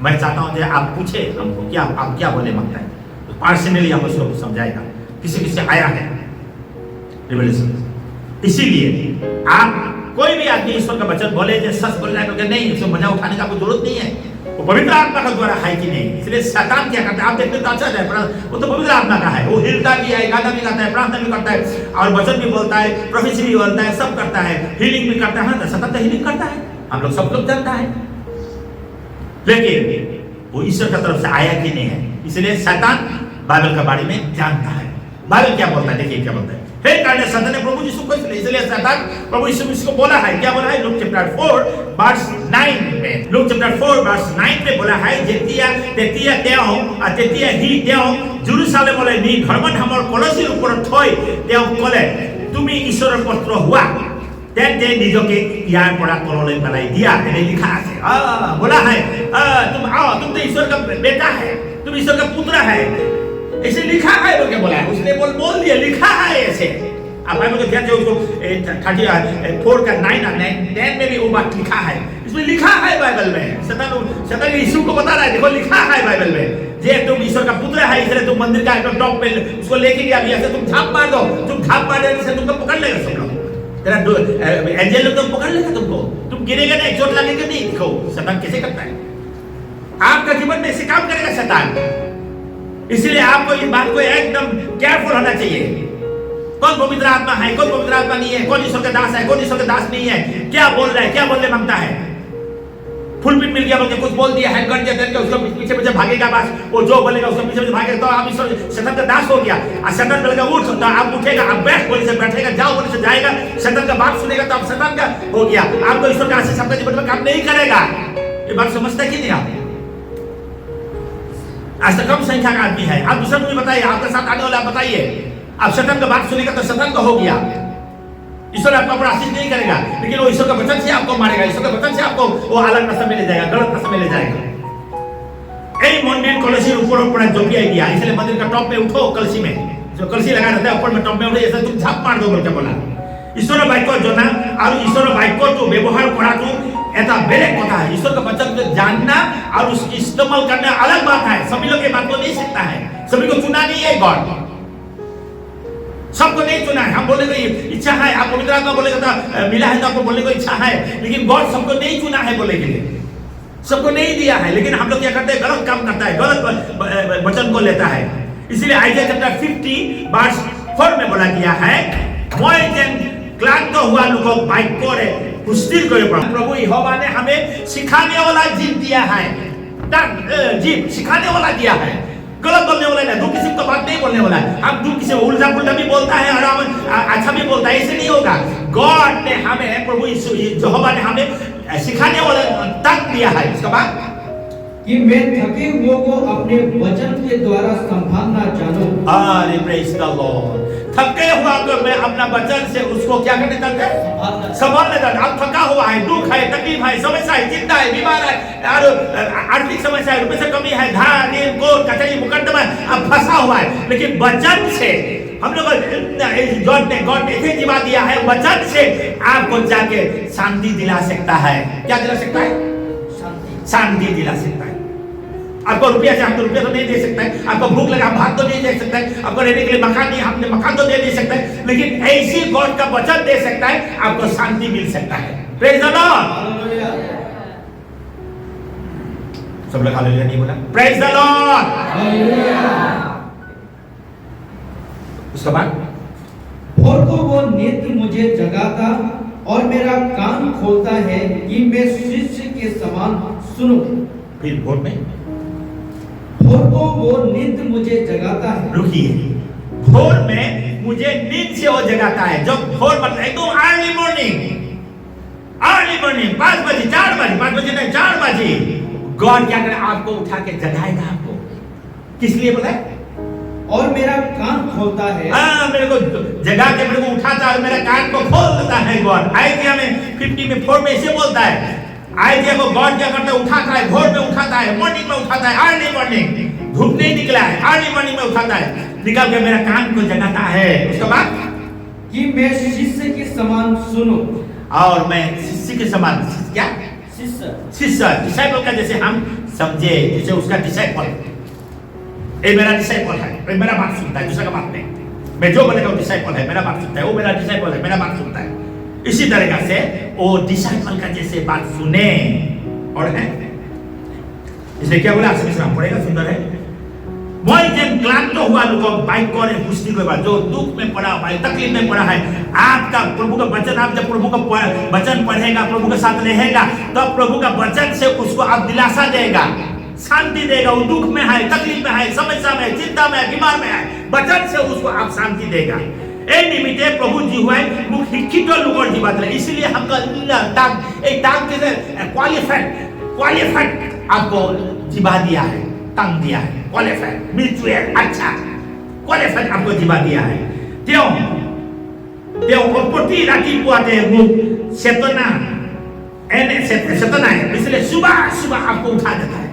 मैं चाहता हूँ कि आप पूछे हमको क्या, आप क्या बोले मांगता है, तो पर्सनली हम उसको समझाएगा। किसी आया है रिवलेशन, इसीलिए आप कोई भी आदमी ईश्वर का वचन बोले जो सच बोल रहा है तो नहीं, उसको मजा उठाने का कोई जरूरत नहीं है। वो पवित्र आत्मा का द्वारा है कि नहीं, इसलिए शैतान क्या करता है, आप देखते तो अच्छा है, वो तो पवित्र आत्मा का है, वो हिलता भी है, गाना भी गाता है, प्रार्थना भी करता है, और वचन भी बोलता है, प्रोफेसी भी बोलता है, सब करता है, हीलिंग भी करता है। शैतान तो हीलिंग करता है, हम लोग सब लोग जानता है, लेकिन वो ईश्वर की तरफ से आया कि नहीं है। इसलिए शैतान बाइबल के बारे में जानता है, बाइबल क्या बोलता है, देखिए क्या बोलता है। हे कारण शैतान ने प्रभु यीशु को, इसलिए शैतान प्रभु यीशु को बोला है, क्या बोला है, लूक चैप्टर 4 वर्स 9 में, लूक चैप्टर 4 वर्स 9 में बोला है, তেতিয়া হি তেওঁ জেৰুজালেমলৈ নি ধৰ্মধামৰ কলচীৰ ওপৰত থৈ তেওঁ ক'লে, তুমি ঈশ্বৰৰ পুত্ৰ হোৱা, তেন্তে নিজকে ইয়াৰ পৰা তললৈ পেলাই দিয়া। এনে লিখা আছে, बोला है तुम आओ, तुम तो ईश्वर का बेटा है, तुम ईश्वर का पुत्र है, ऐसे लिखा है बोल के बोला है। उसने बोल दिया, लिखा है ऐसे। आप बाइबल को ध्यान से उसको 34 का 9 और 10 में भी वो बात लिखा है, इसमें लिखा है बाइबल में। शैतान यीशु को बता रहा है, देखो लिखा है बाइबल में, जे तुम ईश्वर का पुत्र है, इसलिए तुम मंदिर का एकदम टॉप पे उसको लेके गया, ऐसे तुम झाप मार दो, तुम झाप मार देने से तुमको पकड़ लेगा सब लोग, तेरा एंजल लोग तुम पकड़ लेगा, तुमको तुम गिरेगा नहीं, चोट लगेगा नहीं। देखो शैतान कैसे करता है, आपका जीवन में ऐसे काम करेगा शैतान। इसलिए आपको इस बात को एकदम केयरफुल होना चाहिए, कौन पवित्र आत्मा है, कौन पवित्र आत्मा नहीं है, कौन ईश्वर का दास है, कौन ईश्वर का दास नहीं है, क्या बोल रहा है, क्या बोलने मांगता है। फुलपिट मिल गया बोल के कुछ बोल दिया है, कर दिया, उसको पीछे भागेगा, बस वो जो बोलेगा उसको पीछे भागेगा, तो आप ईश्वर शैतान का दास हो गया। और शैतान बोलेगा उठ, तो आप उठेगा, आप बैठ बोले से बैठेगा, जाओ बोले से जाएगा, शैतान का बात सुनेगा तो आप शैतान का हो गया। आपको ईश्वर का आशीष आपका जीवन में काम नहीं करेगा। ये बात समझता है कि नहीं आप? आज तक कम संख्या का आदमी है, आप दूसरे को भी बताइए, आपके साथ आने वाला बताइए, आप शैतान का बात सुनेगा तो शैतान का हो गया। ईश्वर आपका ऊपर आशीष नहीं करेगा, लेकिन वो ईश्वर का वचन से आपको मारेगा, ईश्वर का वचन से आपको वो अलग रास्ता में ले जाएगा, गलत रास्ता में ले जाएगा। এই মন্দির কলসির উপর জপিয়ে दिया, इसलिए मंदिर का टॉप में उठो, कलसी में जो कलसी लगा रहता है ऊपर में टॉप में उठे, ऐसे तुम झाप मार दो बोल के बोला। ईश्वर बाक्य जाना और ईश्वर बाक्य तो व्यवहार कराটো এটা বেলেগ কথা है। ईश्वर का वचन को जानना और उसकी इस्तेमाल करना अलग बात है। सभी लोग ये बात को नहीं सीखता है, सभी को चुना नहीं है गॉड, सबको नहीं चुना है। हम बोलने को इच्छा है, आप पवित्र आत्मा बोलेगा तो मिला है, तो आपको बोलने को इच्छा है, लेकिन गॉड सबको नहीं चुना है बोलने के लिए, सबको नहीं दिया है। लेकिन हम लोग क्या करते हैं, गलत काम करता है, गलत वचन को लेता है। इसलिए आइज़ाया चैप्टर 50 वर्स 4 में बोला गया है, मैं जेन क्लांत हुआ लोगों बाइक को पुष्टि करे पड़ा। प्रभु यहोवा ने हमें सिखाने वाला जीव दिया है, जीव सिखाने वाला दिया है, गलत बोलने वाला नहीं, दो किस्म का बात नहीं बोलने वाला है। हम दो किसी उल्टा पुल्टा भी बोलता है और हम अच्छा भी बोलता है, ऐसे नहीं होगा। गॉड ने हमें, प्रभु यहोवा ने हमें सिखाने वाला तक दिया है। इसका बाद कि मैं थके हुए को अपने वचन के द्वारा संभालना जानूं। अरे प्रेज द लॉर्ड। थके हुआ तो मैं अपना वचन से उसको क्या करने देता है, संभालने देता है। अब थका हुआ है, दुख है, तकलीफ है, समस्या है, चिंता है, बीमार है, और आर्थिक समस्या है, रुपए से कमी है, धार ऋण कोर्ट कचहरी मुकदमा अब फंसा हुआ है, लेकिन वचन से हम लोग गॉड ने इसे जीवा दिया है। वचन से आपको जाके शांति दिला सकता है। क्या दिला सकता है? शांति दिला सकता है। आपको रुपया चाहिए, आपको रुपया तो नहीं दे सकता है। आपको भूख लगा, भात तो नहीं दे सकता है। आपको रहने के लिए मकान नहीं, हमने मकान तो दे नहीं सकता है, लेकिन ऐसी गॉड का वचन दे सकता है, आपको शांति मिल सकता है। Praise the Lord. सब लोग हालेलुया नहीं बोला? Praise the Lord. उसके बाद भोर को वो नित्य मुझे जगाता और मेरा कान खोलता है कि मैं शिष्य के समान सुनूं। फिर भोर में भोर को वो नींद मुझे जगाता है। रुकिए, भोर में मुझे नींद से वो जगाता है। जब भोर मतलब एकदम अर्ली मॉर्निंग 5 बजे 4 बजे 5 बजे नहीं 4 बजे गॉड क्या करे, आपको उठा के जगाएगा। आपको किस लिए बोला? और मेरा कान खोलता है। मेरे को जगा के मेरे को उठाता है और मेरा कान को खोल देता है गॉड। आइडिया में 50 में 4 में ऐसे बोलता है। आइडिया को गॉड क्या करता है? उठाता है, भोर में उठाता है, मॉर्निंग में उठाता है, अर्ली मॉर्निंग, धूप नहीं निकला है, अर्ली मॉर्निंग में उठाता है, निकाल के मेरा कान को जगाता है। उसके बाद कि मैं शिष्य के समान सुनूं। और मैं शिष्य के समान, क्या शिष्य डिसाइपल का जैसे हम समझे, जैसे उसका डिसाइपल, ये मेरा डिसाइपल है, ये मेरा बात सुनता है, दूसरा का बात नहीं। मैं जो बोलेगा वो डिसाइपल है, मेरा बात सुनता है, वो मेरा डिसाइपल है, मेरा बात सुनता है। इसी तरीके से वो डिसाइपल का जैसे बात सुने और है। इसलिए क्या बोला? आपसे सुना पड़ेगा, सुंदर है। मैं जब क्लांत हुआ लोग बाइक को पुष्टि के बाद जो दुख में पड़ा हुआ है, तकलीफ में पड़ा है, आपका प्रभु का वचन, आप जब प्रभु का वचन पढ़ेगा, प्रभु के साथ रहेगा, तो प्रभु का वचन से उसको आप दिलासा देगा, शांति देगा। वो दुख में है, तकलीफ में है, समस्या में, चिंता में, बीमार में है, वचन से उसको आप शांति देगा। ए निमित्ते प्रभु जी हुए मुख हिक्कितो लुकोर जी बात है। इसलिए हमका टांग एक टांग के क्वालिफाइड आपको जीवा दिया है, टांग दिया है, क्वालिफाइड म्यूचुअल अच्छा क्वालिफाइड आपको जीवा दिया है। त्यो उपति राती पुआते मुख चेतना चेतना है, इसलिए सुबह आपको उठा देता है।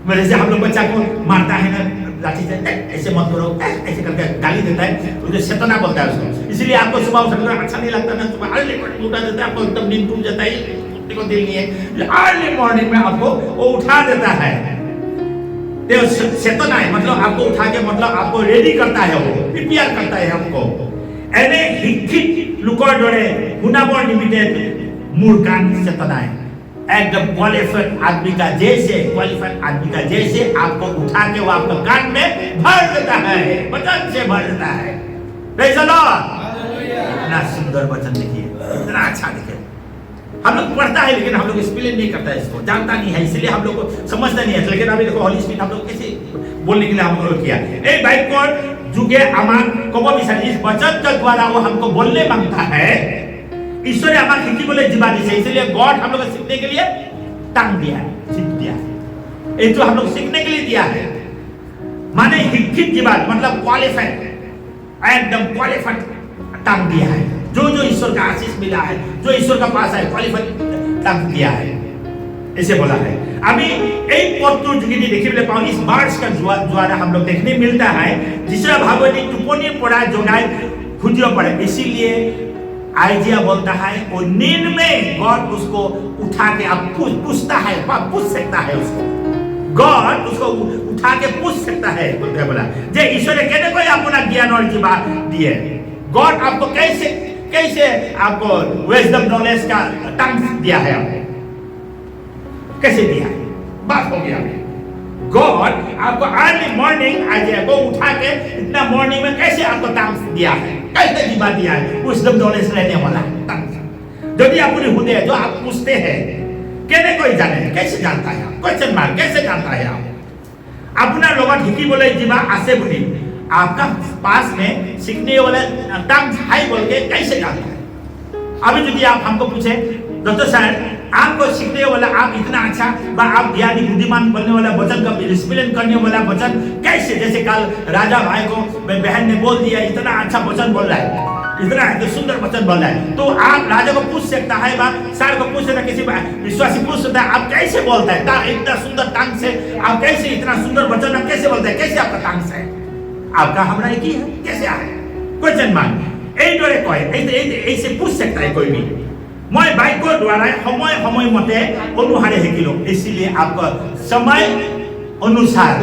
मेरे से हम लोग बच्चा को मारता है ना लाठी से, ऐसे मत करो, ऐसे करके गाली देता है, तो चेतना बोलता है उसको। इसलिए आपको सुबह उठना अच्छा नहीं लगता ना, सुबह अर्ली मॉर्निंग उठा देता है, आपको एकदम नींद टूट जाता है, उठने को दिल नहीं है, अर्ली मॉर्निंग में आपको वो उठा देता है। तो चेतना है मतलब आपको उठा के मतलब आपको रेडी करता है, वो प्रिपेयर करता है हमको। एने हिक्कित लुकोर डोरे हुनाबोर निमित्ते मूर्खान चेतना है। एकदम क्वालिफाइड आदमी का जैसे आपको उठा के वो आपका कान में भर देता है, वचन से भर देता है। Praise the Lord. इतना सुंदर वचन देखिए, इतना अच्छा देखिए। हम लोग पढ़ता है लेकिन हम लोग एक्सप्लेन नहीं करता है, इसको जानता नहीं है, इसलिए हम लोग को समझता नहीं है। लेकिन अभी देखो होली स्पिरिट हम लोग कैसे बोलने के लिए हम लोग किया। ए भाई कौन जुगे अमान कबो भी इस वचन के द्वारा वो हमको बोलने मांगता है। ईश्वर हमारे हिंदी बोले जीवानी से, इसलिए गॉड हम लोग को सीखने के लिए टांग दिया है, सीख दिया है। ये जो हम लोग सीखने के लिए दिया है, माने हिक्कित जीवान मतलब क्वालिफाइड, एकदम क्वालिफाइड टांग दिया है। जो ईश्वर का आशीष मिला है, जो ईश्वर का पास है, क्वालिफाइड टांग दिया है, ऐसे बोला है। अभी एक पत्र जो देखिए पाऊँ इस वर्ष का द्वारा हम लोग देखने मिलता है, जिसरा भागवती टुपोनी पड़ा जोगाई खुदियों पड़े। इसीलिए आइजिया बोलता है वो नींद में गॉड उसको उठा के आप पूछता है, पूछ सकता है उसको, गॉड उसको उठा के पूछ सकता है। बोला जे ईश्वर ने कहने कोई अपना ज्ञान और जीवा दिए, गॉड आपको कैसे आपको विजडम नॉलेज का टंग दिया है, आपको कैसे दिया है, बात हो गया। गॉड आपको अर्ली मॉर्निंग आइजिया को उठा के इतना मॉर्निंग में कैसे आपको टंग दिया है, कैसे जीवा दिया है, विजडम नॉलेज रहने वाला टंग। यदि अपने हृदय जो आप पूछते हैं केने कोई जाने कैसे जानता है आप क्वेश्चन मार्क कैसे जानता है आप अपना लोग ढिकी बोले जीवा आसे बोली आपका पास में सीखने वाला टंग हाई बोल के कैसे जानता है। अभी यदि आप हमको पूछे डॉक्टर साहब आपको सीखने वाला आप इतना अच्छा आप ज्ञानी बुद्धिमान बनने वाला वचन का डिसिप्लिन करने वाला वचन कैसे, जैसे कल राजा भाई को बहन ने बोल दिया इतना अच्छा वचन बोल रहा है इतना सुंदर वचन बोल रहा है, तो आप राजा को पूछ सकता है सर को पूछ सकता किसी विश्वासी पूछ सकता है आप कैसे बोलता है इतना सुंदर टांग से आप कैसे इतना सुंदर वचन आप कैसे बोलते हैं कैसे आपका टांग से आपका हमरा एक ही है कैसे आए क्वेश्चन मार्क এই দৰে কয় ऐसे पूछ सकता है कोई भी। मैं बाइकों द्वारा समय समय मते अनुहारे हिकिलो इसलिए आपका समय अनुसार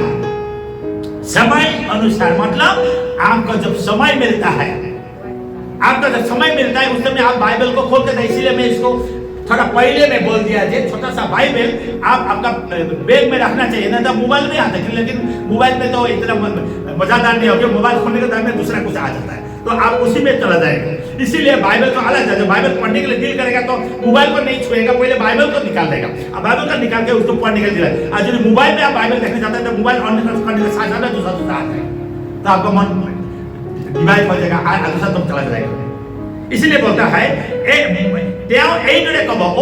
मतलब आपका जब समय मिलता है आपका जब समय मिलता है उस समय आप बाइबल को खोलते थे। इसीलिए मैं इसको थोड़ा पहले में बोल दिया जे छोटा सा बाइबल आप आपका बैग में रखना चाहिए ना तो मोबाइल में आता है, लेकिन मोबाइल में तो इतना मजादार नहीं हो गया, मोबाइल खोलने के टाइम में दूसरा कुछ आ जाता है तो आप उसी में चला जाएगा। इसीलिए बाइबल को अलग जाए बाइबल पढ़ने के लिए दिल करेगा तो मोबाइल को नहीं छुएगा, पहले बाइबल को निकाल देगा अब बाइबल का निकाल के उसको पढ़ने के लिए आज यदि मोबाइल में आप बाइबल देखने जाते हैं तो मोबाइल ऑन करने के साथ साथ दूसरा आ जाएगा तो आपका मन डिवाइड हो जाएगा दूसरा तुम चला जाएगा। इसलिए बोलता है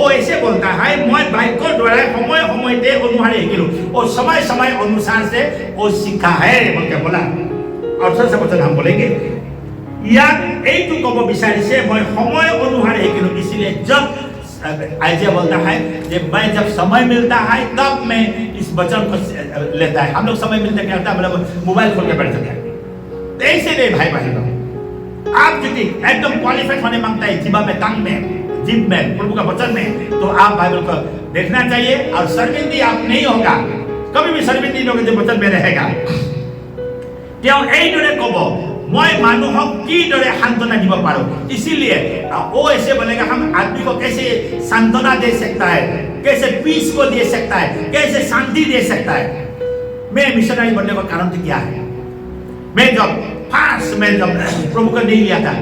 ऐसे बोलता है मैं बाइकों द्वारा समय समयते अनुहारे हिकिलो और समय समय अनुसार से वो सीखा है बोल के बोला। और सबसे वचन हम बोलेंगे यार एक तो कब विचारी से मैं समय अनुहारे हिकिलो इसलिए जब आइजिया बोलता है जब मैं जब समय मिलता है तब मैं इस वचन को लेता है। हम लोग समय मिलता क्या होता है मतलब मोबाइल खोल के बैठ जाते हैं ऐसे नहीं भाई भाई लोग आप यदि एकदम क्वालिफाइड होने मांगता है जीवा में तंग में जीव में प्रभु का वचन में तो आप बाइबल को देखना चाहिए और शर्मिंदी आप नहीं होगा कभी भी शर्मिंदी नहीं होगा जब वचन में रहेगा। क्यों এই দৰে কব मैं মানুহক কি দৰে সান্তনা দিব পাरो इसीलिए वो ऐसे बोलेगा हम आदमी को कैसे सांत्वना दे सकता है कैसे पीस को दे सकता है कैसे शांति दे सकता है। मैं मिशनरी बनने का कारण तो क्या है मैं जब फर्स्ट में जब प्रभु को नहीं लिया था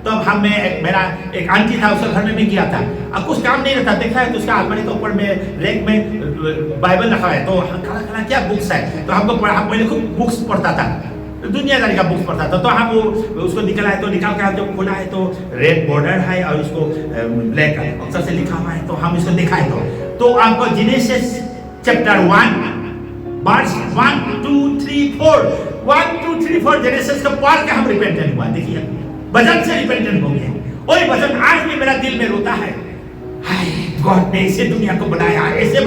तब हम में मेरा एक आंटी था उसके घर में भी किया था अब कुछ काम नहीं रहता देखा है तो उसका अलमारी के ऊपर में रैक में बाइबल रखा है तो खाना खाना क्या बुक्स है तो हमको हम पहले खूब बुक्स पढ़ता था दुनियादारी का बुक्स पढ़ता था तो हम वो उसको निकाला है तो निकाल के जब खोला है तो रेड बॉर्डर है और उसको ब्लैक अक्षर से लिखा हुआ है तो हम इसको देखा है तो आपको जेनेसिस चैप्टर 1 वर्स 1 2 3 4 1 2 3 4 जेनेसिस का पढ़ के हम रिपेंटेंट हुआ। देखिए वचन से रिपेंटेंट हो गया वही वचन आज भी मेरा दिल में रोता है हाय गॉड ने इसे दुनिया को बनाया ऐसे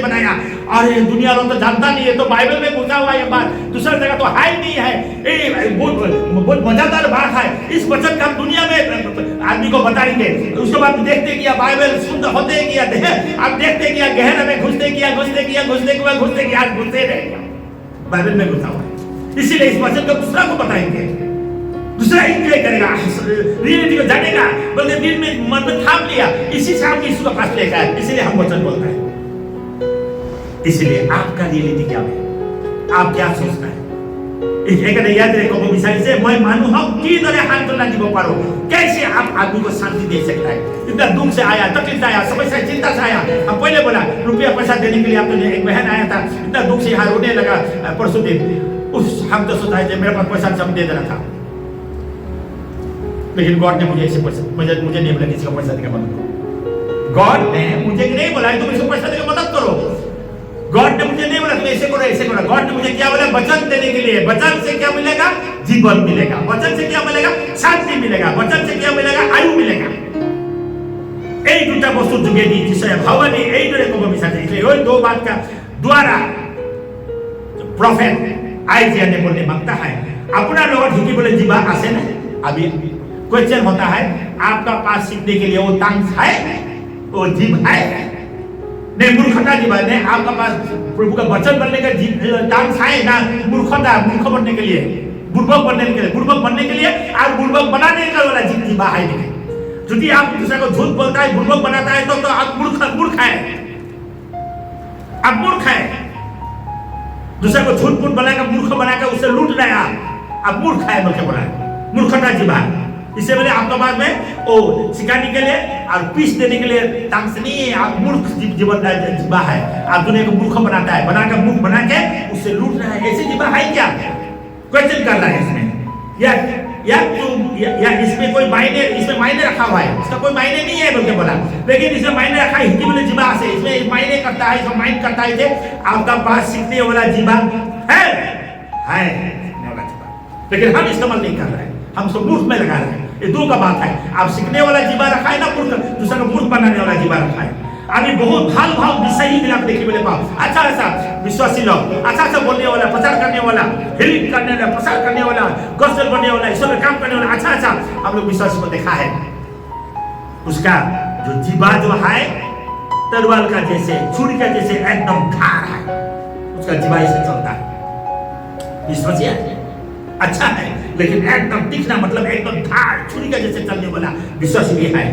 बनाया और ये दुनिया लोग तो जानता नहीं है तो बाइबल में घुसा हुआ ये बात दूसरा जगह तो है नहीं है बहुत मजेदार बात है इस वचन का हम दुनिया में आदमी को बताएंगे उसके बाद देखते किया बाइबल सुंदर होते किया आप देखते किया गहरे में घुसते किया आज घुसते रहे बाइबल में घुसा हुआ इसीलिए इस वचन को दूसरा को बताएंगे दूसरा इंजॉय करेगा रियलिटी को जानेगा बल्कि दिल में मन में थाम लिया इसी से हम यीशु के पास लेकर आए इसलिए हम वचन बोलते हैं। इसलिए आपका रियलिटी क्या है आप क्या सोचता है एक याद रखो वो विषय से मैं मानू हम की तरह हाथ দিব পারো कैसे आप आदमी को शांति दे सकता है इतना दुख से आया तकलीफ से आया समस्या चिंता से आया हम पहले बोला रुपया पैसा देने के लिए आपने एक बहन आया था इतना दुख से यहाँ रोने लगा परसों दिन हम तो सोचा है मेरे पास पैसा सब दे देना था लेकिन गॉड ने मुझे ऐसे पैसा मुझे नहीं बोला किसी को पैसा देकर मदद करो गॉड ने मुझे नहीं बोला तुम इसको पैसा देकर मदद करो गॉड ने मुझे नहीं बोला तुम ऐसे करो गॉड ने मुझे क्या बोला वचन देने के लिए वचन से क्या मिलेगा जीवन मिलेगा वचन से क्या मिलेगा शांति मिलेगा वचन से क्या मिलेगा आयु मिलेगा এই দুটা বস্তু যোগেদি যিশয়ে ভগৱানে এইদৰে ক'ব বিচাৰিছে এই দो बात का द्वारा प्रॉफिट आइजिया ने बोलने मांगता है अपना लोग ढिकी बोले जीवा आसे ना अभी क्वेश्चन होता है आपका पास सीखने के लिए वो तंग है वो जीव है नहीं मूर्खता जीव है नहीं आपका पास प्रभु का वचन बनने का तंग है ना मूर्खता मूर्ख बनने के लिए बुर्बक बनने के लिए और बुर्बक बनाने का वाला जीवा है नहीं यदि आप दूसरे को झूठ बोलता है बुर्बक बनाता है तो आप मूर्ख है आप मूर्ख है दूसरे को झूठ बनाकर मूर्ख बनाकर उससे लूट रहे आप मूर्ख है बोल के बोला मूर्खता जीवा इससे पहले आपका बाद में वो सिखाने के लिए और पीस देने के लिए टांग से नहीं, आप मूर्ख जीवन जीवा है, आप दुनिया को मूर्ख बनाता है, बनाकर मूर्ख बना के उससे लूट रहा है, ऐसे जीवा है क्या? क्वेश्चन कर रहा है इसमें, या इसमें कोई मायने, इसमें मायने रखा हुआ है, इसका कोई मायने नहीं है बोल के बोला, लेकिन इसमें मायने रखा है हिंदी में जीवा से, इसमें मायने करता है, इसमें माइंड करता है। आपका पास सीखने वाला जीवा है सीखने वाला जीवा, लेकिन हम इस्तेमाल नहीं कर रहे हैं, हम सब मूर्ख में लगा रहे हैं। ये दो का बात है, आप सीखने वाला जीवा रखा है ना, मूर्ख दूसरा को मूर्ख बनाने वाला जीवा रखा है। अभी बहुत भाल भाव विषय ही मिला देखने मिले पाओ, अच्छा अच्छा विश्वासी लोग, अच्छा अच्छा बोलने वाला, प्रचार करने वाला, हीलिंग करने वाला, प्रचार करने वाला, गॉस्पेल बनने वाला, ईश्वर का काम करने वाला, अच्छा अच्छा हम लोग विश्वासी को देखा है, उसका जो जीवा जो है तलवार का जैसे, छुरी का जैसे एकदम धार है, उसका जीवा ऐसे चलता है। विश्वासी है अच्छा है, लेकिन एकदम तीक्ष्ण, मतलब एकदम धार छुरी का जैसे चलने वाला विश्वासी भी है।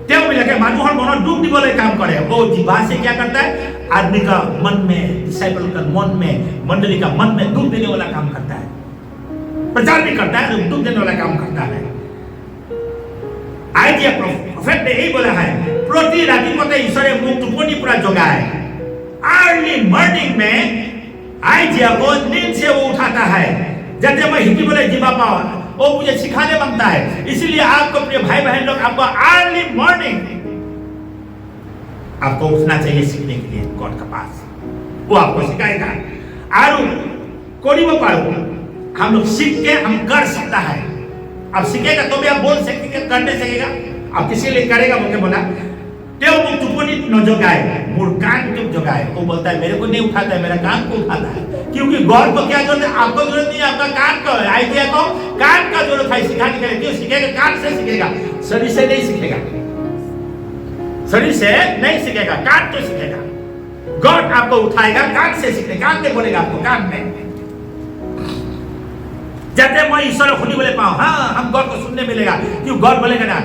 तेव में लगे मानुहर मन डूब दी बोले काम करे, वो जीवा से क्या करता है, आदमी का मन में, डिसाइपल का मन में, मंडली का मन में डूब देने वाला काम करता है, प्रचार भी करता है, डूब देने वाला काम करता है। आइडिया प्रोफेट ने यही बोला है, प्रति राति को ईश्वरे मुख टुपनी पूरा जगाए, अर्ली मॉर्निंग में आइडिया को नींद से वो उठाता है। जैसे मैं हिंदी बोले जीवा पाओ, वो मुझे सिखाने मांगता है, इसीलिए आपको प्रिय भाई बहन लोग, आपको अर्ली मॉर्निंग आपको उठना चाहिए सीखने के लिए गॉड के पास, वो आपको सिखाएगा। आरु कोड़ी वो पारो, हम लोग सीख के हम कर सकता है, अब सीखेगा तो भी आप बोल सकेंगे, करने सकेगा, आप किसी लिए करेगा बोल के बोला। तेव मुख टुपनी न जगाए, मूर कान क्यों जगाए, वो बोलता है मेरे को नहीं उठाता है, मेरा कान को उठाता है, क्योंकि गॉड को क्या जरूरत है, आपको जरूरत नहीं है, आपका कान को, आइडिया को कान का जरूरत है सिखाने के लिए। क्यों सीखेगा? कान से सीखेगा, शरीर से नहीं सीखेगा, शरीर से नहीं सीखेगा, कान तो सीखेगा। गॉड आपको उठाएगा कान से सीखने, कान से बोलेगा आपको, कान में। जैसे मैं ईश्वर खुली बोले पाऊं, हाँ हम गॉड को सुनने मिलेगा, क्यों गॉड बोलेगा ना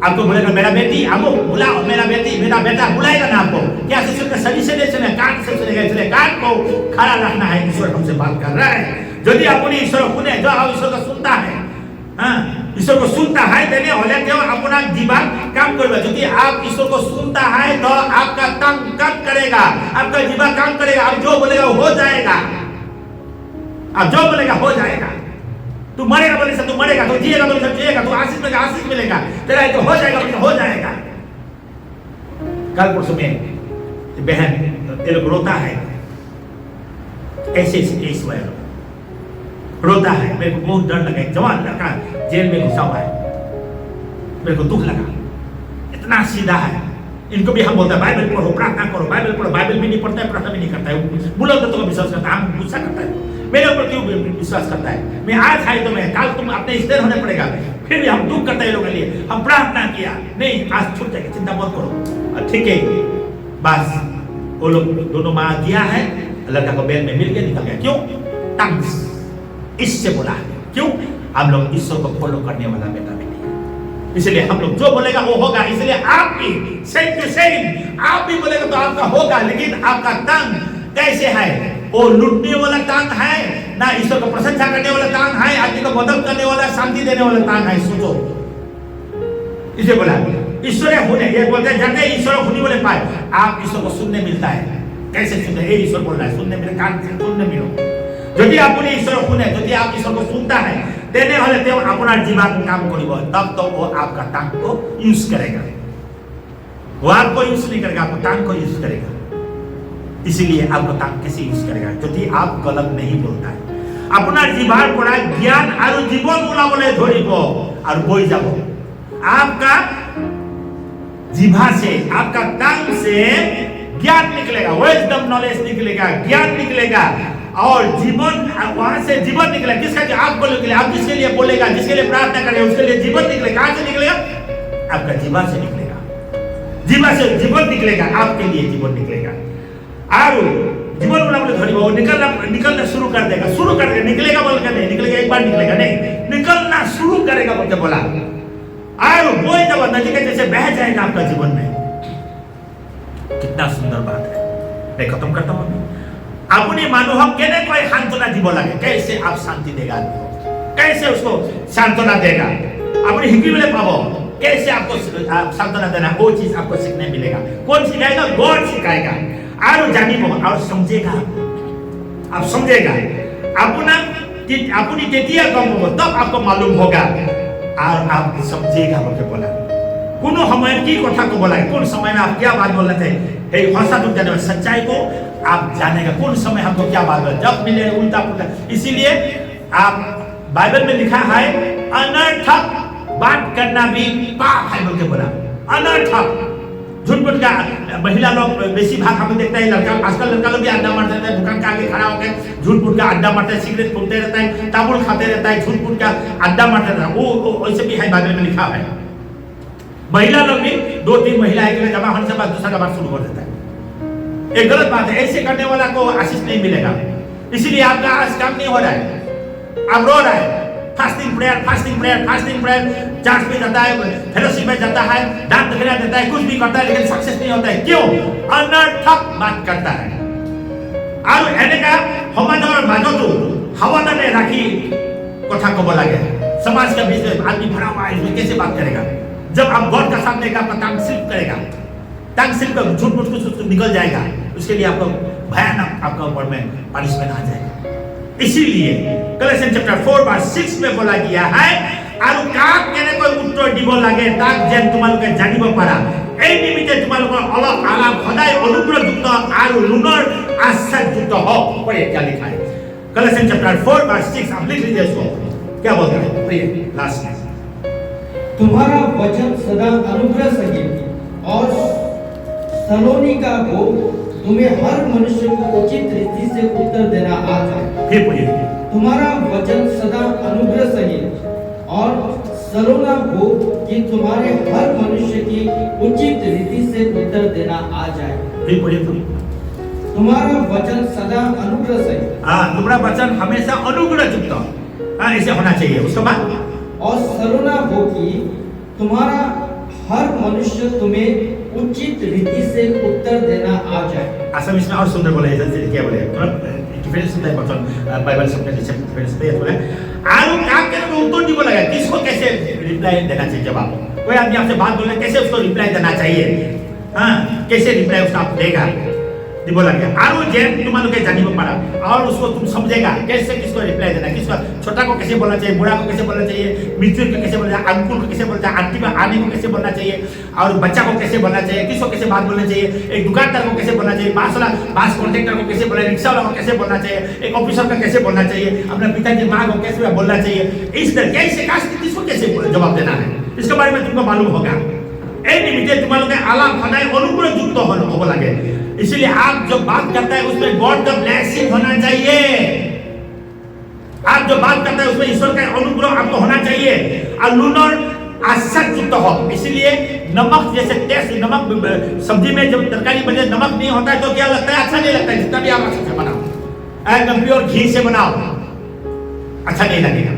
आपको, बोलेगा मेरा बेटी हमको बुलाओ, मेरा बेटी मेरा बेटा बुलाएगा ना आपको, क्या से सुनकर शरीर से नहीं सुने, कान से सुनेगा। इसलिए कान को खड़ा रखना है, ईश्वर हमसे बात कर रहा है। यदि अपनी ईश्वर सुने, जो आप ईश्वर को सुनता है, हाँ ईश्वर को सुनता है तेने होले तो अपना जीवन काम करेगा। यदि आप ईश्वर को सुनता है तो आपका तंग काम करेगा, आपका जीवन काम करेगा, आप जो बोलेगा हो जाएगा, आप जो बोलेगा हो जाएगा। तू मरेगा बोले से तू मरेगा, तू जिएगा बोले से जिएगा, तू आशीष मिलेगा आशीष मिलेगा, तेरा तो हो जाएगा बोले हो जाएगा। कल परसों में बहन तेरे को रोता है, ऐसे ईश्वर रोता है, मेरे को बहुत डर लगा, जवान लड़का जेल में घुसा हुआ है, मेरे को दुख लगा, इतना सीधा है। इनको भी हम बोलते हैं बाइबल पढ़ो, प्रार्थना करो, बाइबल पढ़ो, बाइबल भी नहीं पढ़ता है, प्रार्थना भी नहीं करता है, बोलो तो विश्वास करता है, हम गुस्सा करता है, मेरे ऊपर क्यों विश्वास करता है, मैं आज है तो मैं कल तुम अपने स्थिर होने पड़ेगा, फिर भी हम दुख करते हैं लोगों के लिए, हम प्रार्थना किया नहीं, आज छूट जाएगा, चिंता मत करो, ठीक है। बस वो लोग दोनों माँ दिया है, लड़का को बेल में मिल गया, निकल गया। क्यों? टंग्स इससे बोला है, क्यों? हम लोग ईश्वर को फॉलो करने वाला बेटा बेटी है, इसलिए हम लोग जो बोलेगा वो होगा। इसलिए आप भी सेम टू सेम, आप भी बोलेगा तो आपका होगा, लेकिन आपका टंग कैसे है? वो लूटने वाला टांग है ना, ईश्वर को प्रशंसा करने वाला टांग है, आदमी को मदद करने वाला, शांति देने वाला टांग है? सोचो, इसे बोला ईश्वर होने, ये बोलते हैं जाके ईश्वर होने वाले पाए, आप ईश्वर को सुनने मिलता है, कैसे सुनते? ये ईश्वर बोल रहा है, सुनने मिले, कान से सुनने मिलो। यदि आपने ईश्वर सुने, यदि आप ईश्वर को सुनता है देने वाले तो अपना जीवन काम करेगा, तब तो वो आपका टांग को यूज करेगा, वो आपको यूज नहीं करेगा, आपको टांग को यूज करेगा। इसीलिए आपको टांग कैसे यूज करेगा? यदि आप गलत नहीं बोलता है, अपना जीवन पड़ा ज्ञान और जीवन बोला बोले धोरी को और बोई जाओ, आपका जीवा से, आपका टांग से ज्ञान निकलेगा, विजडम नॉलेज निकलेगा, ज्ञान निकलेगा और जीवन, वहां से जीवन निकलेगा। किसका? आप बोलोगे, आप जिसके लिए बोलेगा, जिसके लिए प्रार्थना करेगा, उसके लिए जीवन निकलेगा। कहां से निकलेगा? आपका जीवन से निकलेगा, जीवन से जीवन निकलेगा, आपके लिए जीवन निकलेगा। और जीवन बोला बोले धोरी वो निकलना शुरू कर देगा, शुरू कर देगा, निकलेगा बोल के नहीं निकलेगा, एक बार निकलेगा नहीं, निकलना शुरू करेगा बोल के बोला। और वो जब नदी के जैसे बह जाएगा आपका जीवन में। कितना सुंदर बात है। मैं खत्म करता हूं, अपनी मानो हम कहने कोई सांत्वना जीव लगे, कैसे आप शांति देगा, कैसे उसको सांत्वना देगा? अपने हिकी में पाओ कैसे आपको सांत्वना देना, वो चीज आपको सीखने मिलेगा। कौन सिखाएगा? गॉड सिखाएगा। और जानिबो और समझेगा, आप समझेगा अपना अपनी तेतिया कम हो तब आपको मालूम होगा और आप समझेगा बोलके बोला। कोनो समय की कथा को बोला, कौन समय में आप क्या बात बोल रहे थे, हे भाषा तुम जाने सच्चाई को आप जानेगा कौन समय हमको क्या बात बोला, जब मिले उल्टा पुल्टा। इसीलिए आप बाइबल में लिखा है अनर्थक बात करना भी पाप है बोल के बोला। अनर्थक झूठ का महिला लोग बेसी भाग हम देखते हैं, लड़का आजकल लड़का लोग भी अड्डा मारते रहते हैं, दुकान के आगे खड़ा होकर झूठ का अड्डा मारते हैं, सिगरेट फूकते रहता है, तामुल खाते रहता है, झूठ का अड्डा मारते रहता है। वो वैसे भी है, बाइबल में लिखा है। महिला लोग भी 2-3 महिला एक जमा होने से बाद दूसरा का बात शुरू हो जाता है। एक गलत बात है, ऐसे करने वाला को आशीष नहीं मिलेगा। इसीलिए आपका आज काम नहीं हो रहा है, आप रो रहे हैं। फास्टिंग प्रेयर चर्च में जाता है, फेलोशिप में जाता है, दान दक्षिणा देता है, कुछ भी करता है, लेकिन सक्सेस नहीं होता है। क्यों? अनर्थक बात करता है। और এনেকা সমাজৰ মাজতো হাৱাটা ने राखी कथा को बोला गया। समाज के बीच में आदमी भरा हुआ है, इसमें कैसे बात करेगा? जब आप गॉड का सामने का टांग स्लिप करेगा, टांग स्लिप कर झूठ मूठ कुछ निकल जाएगा, उसके लिए आपको भयानक आपका ऊपर में पनिशमेंट आ जाएगा। इसीलिए कलेक्शन चैप्टर 4:6 में बोला गया है और काक केने कोई उत्तर দিব লাগে তাক যেন তোমালোকে জানিব পারা, এই নিমিত্তে তোমালোকৰ অলপ আলাপ সদায় অনুগ্ৰহযুক্ত আৰু লুণৰ আশ্বাসযুক্ত হওক। পঢ়িए क्या लिखा है कलेक्शन चैप्टर 4:6, आप लिख लीजिए इसको। क्या बोलता है? पढ़िए लास्ट में। तुम्हारा वचन सदा अनुग्रह सहित और सलोनिका हो, तुम्हें हर मनुष्य को उचित रीति से उत्तर देना आ जाए। फिर पढ़िए। तुम्हारा वचन सदा अनुग्रह सहित और सलोना हो कि तुम्हारे हर मनुष्य की उचित रीति से उत्तर देना आ जाए। फिर पढ़िए। तुम्हारा वचन सदा अनुग्रह सहित, तुम्हारा वचन हमेशा अनुग्रह युक्त ऐसे होना चाहिए। उसके बाद और सलोना हो कि तुम्हारा हर मनुष्य तुम्हें उचित रीति से उत्तर देना आ जाए। असम इसमें और सुंदर बोला है, क्या बोले डिफरेंस होता है वचन बाइबल शब्द के डिफरेंस पे बोला आरो काम के को उत्तर दी बोला है, किसको कैसे रिप्लाई देना चाहिए। जवाब कोई आदमी आपसे बात बोले कैसे उसको रिप्लाई देना चाहिए, हां कैसे रिप्लाई उसका देगा दी बोला गया। आरो जेन तुम लोग के जानिबो पारा और उसको तुम समझेगा कैसे किसको रिप्लाई देना, किसको छोटा को कैसे बोलना चाहिए, बूढ़ा को कैसे बोलना चाहिए, मित्र को कैसे बोलना चाहिए, अंकुल को कैसे बोलना चाहिए, आंटी को आने को कैसे बोलना चाहिए, और बच्चा को कैसे बोलना चाहिए, किसको कैसे बात बोलना चाहिए, एक दुकानदार को कैसे बोलना चाहिए, बास कॉन्ट्रैक्टर को कैसे बोलना, रिक्शा वाला को कैसे बोलना चाहिए, एक ऑफिसर का कैसे बोलना चाहिए, अपने पिताजी माँ को कैसे बोलना चाहिए। इस तरह कैसे किसको कैसे जवाब देना है, इसके बारे में तुमको मालूम होगा। तुम्हारे आलाप सदाय अनुग्रह युक्त होना लगे। इसलिए आप जो बात करता है उसमें गॉड का ब्लेसिंग होना चाहिए। आप जो बात करता है उसमें ईश्वर का अनुग्रह आपको होना चाहिए और लूनर आश्चर्य युक्त हो। इसलिए नमक जैसे टेस्ट, नमक सब्जी में जब तरकारी बने नमक नहीं होता है तो क्या लगता है? अच्छा नहीं लगता है। जितना भी आप अच्छे से बनाओ, एकदम प्योर घी से बनाओ, अच्छा नहीं लगेगा,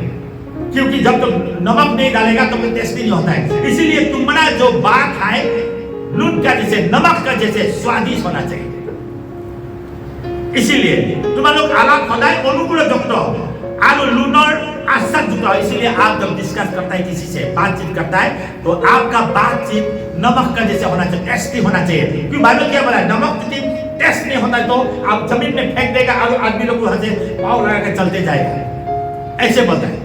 क्योंकि जब तुम नमक नहीं डालेगा तो कोई टेस्ट नहीं होता है। इसीलिए तुम्हारा जो बात है लून का जैसे, नमक का जैसे स्वादिष्ट होना चाहिए। इसीलिए तुम्हारे लोग आलाप सदाय अनुग्रह युक्त और लूनर आश्चर्य युक्त। इसीलिए आप जब डिस्कस करता है किसी से, बातचीत करता है, तो आपका बातचीत नमक का जैसे होना चाहिए, टेस्टी होना चाहिए। क्योंकि बाइबल क्या बोला है? नमक यदि टेस्ट नहीं होता है तो आप जमीन में फेंक देगा और आदमी लोग वहां से पाँव लगा कर चलते जाएगा, ऐसे बोलता है।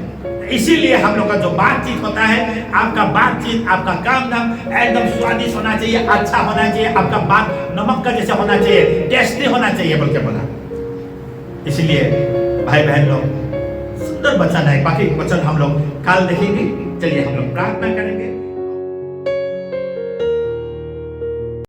इसीलिए हम लोग का जो बातचीत होता है, आपका बातचीत, आपका काम धाम एकदम स्वादिष्ट होना चाहिए, अच्छा होना चाहिए, आपका बात नमक का जैसे होना चाहिए, टेस्टी होना चाहिए बोल के बोला। इसलिए भाई बहन लोग सुंदर वचन है, बाकी वचन हम लोग कल देखेंगे। चलिए हम लोग प्रार्थना करें।